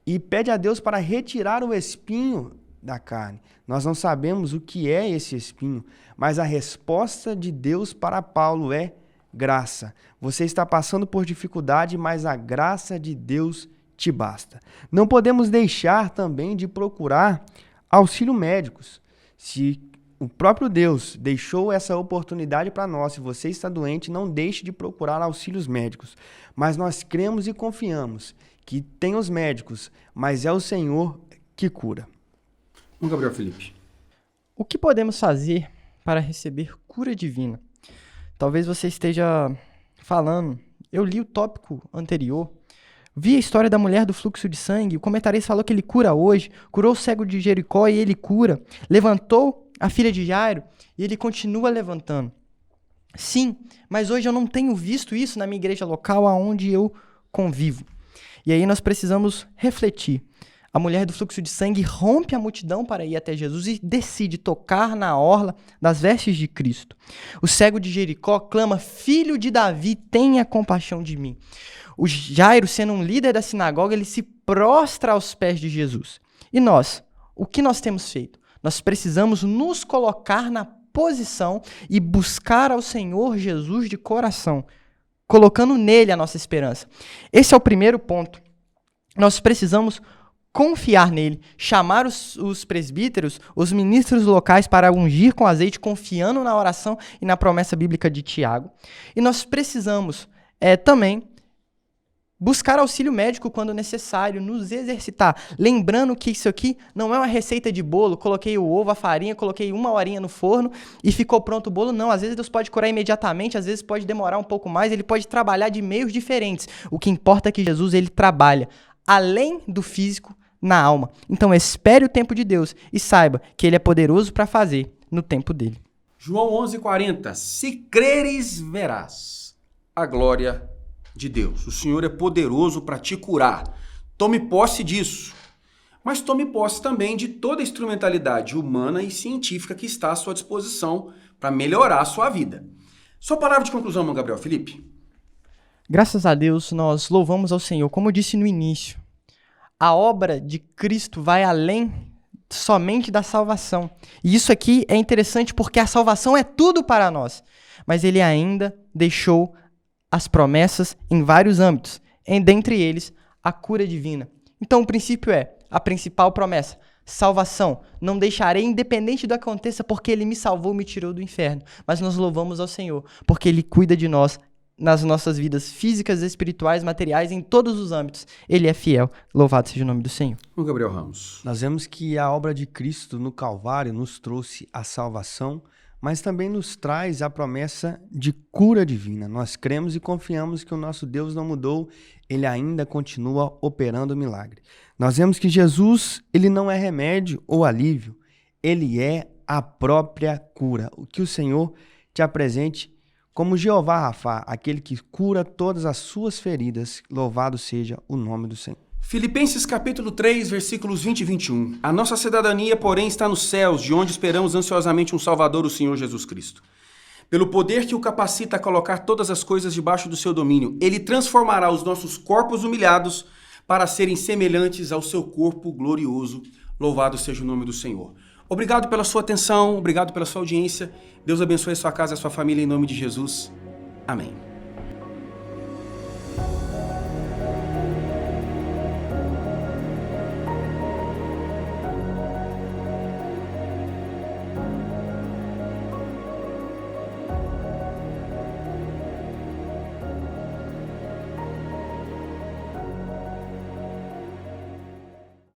e pede a Deus para retirar o espinho da carne. Nós não sabemos o que é esse espinho, mas a resposta de Deus para Paulo é graça. Você está passando por dificuldade, mas a graça de Deus te basta. Não podemos deixar também de procurar auxílio médicos. Se o próprio Deus deixou essa oportunidade para nós, se você está doente, não deixe de procurar auxílios médicos. Mas nós cremos e confiamos que tem os médicos, mas é o Senhor que cura. Gabriel Felipe. O que podemos fazer para receber cura divina? Talvez você esteja falando, eu li o tópico anterior, vi a história da mulher do fluxo de sangue, o comentarista falou que ele cura hoje, curou o cego de Jericó e ele cura, levantou a filha de Jairo e ele continua levantando. Sim, mas hoje eu não tenho visto isso na minha igreja local aonde eu convivo. E aí nós precisamos refletir. A mulher do fluxo de sangue rompe a multidão para ir até Jesus e decide tocar na orla das vestes de Cristo. O cego de Jericó clama, filho de Davi, tenha compaixão de mim. O Jairo, sendo um líder da sinagoga, ele se prostra aos pés de Jesus. E nós, o que nós temos feito? Nós precisamos nos colocar na posição e buscar ao Senhor Jesus de coração, colocando nele a nossa esperança. Esse é o primeiro ponto. Nós precisamos confiar nele, chamar os presbíteros, os ministros locais para ungir com azeite, confiando na oração e na promessa bíblica de Tiago. E nós precisamos também buscar auxílio médico quando necessário, nos exercitar. Lembrando que isso aqui não é uma receita de bolo, coloquei o ovo, a farinha, coloquei 1 horinha no forno e ficou pronto o bolo. Não, às vezes Deus pode curar imediatamente, às vezes pode demorar um pouco mais, ele pode trabalhar de meios diferentes. O que importa é que Jesus, ele trabalha além do físico, na alma. Então espere o tempo de Deus e saiba que ele é poderoso para fazer no tempo dele. João 11:40. Se creres, verás a glória de Deus. O Senhor é poderoso para te curar. Tome posse disso. Mas tome posse também de toda a instrumentalidade humana e científica que está à sua disposição para melhorar a sua vida. Sua palavra de conclusão, irmão Gabriel Felipe. Graças a Deus, nós louvamos ao Senhor. Como eu disse no início, a obra de Cristo vai além somente da salvação. E isso aqui é interessante porque a salvação é tudo para nós. Mas ele ainda deixou as promessas em vários âmbitos, dentre eles a cura divina. Então o princípio é a principal promessa: salvação. Não deixarei independente do que aconteça, porque ele me salvou, me tirou do inferno. Mas nós louvamos ao Senhor, porque ele cuida de nós nas nossas vidas físicas, espirituais, materiais, em todos os âmbitos. Ele é fiel. Louvado seja o nome do Senhor. O Gabriel Ramos. Nós vemos que a obra de Cristo no Calvário nos trouxe a salvação, mas também nos traz a promessa de cura divina. Nós cremos e confiamos que o nosso Deus não mudou, ele ainda continua operando o milagre. Nós vemos que Jesus, ele não é remédio ou alívio, ele é a própria cura. O que o Senhor te apresente como Jeová Rafá, aquele que cura todas as suas feridas. Louvado seja o nome do Senhor. Filipenses capítulo 3, versículos 20 e 21. A nossa cidadania, porém, está nos céus, de onde esperamos ansiosamente um Salvador, o Senhor Jesus Cristo. Pelo poder que o capacita a colocar todas as coisas debaixo do seu domínio, ele transformará os nossos corpos humilhados para serem semelhantes ao seu corpo glorioso. Louvado seja o nome do Senhor. Obrigado pela sua atenção, obrigado pela sua audiência. Deus abençoe a sua casa e a sua família em nome de Jesus. Amém.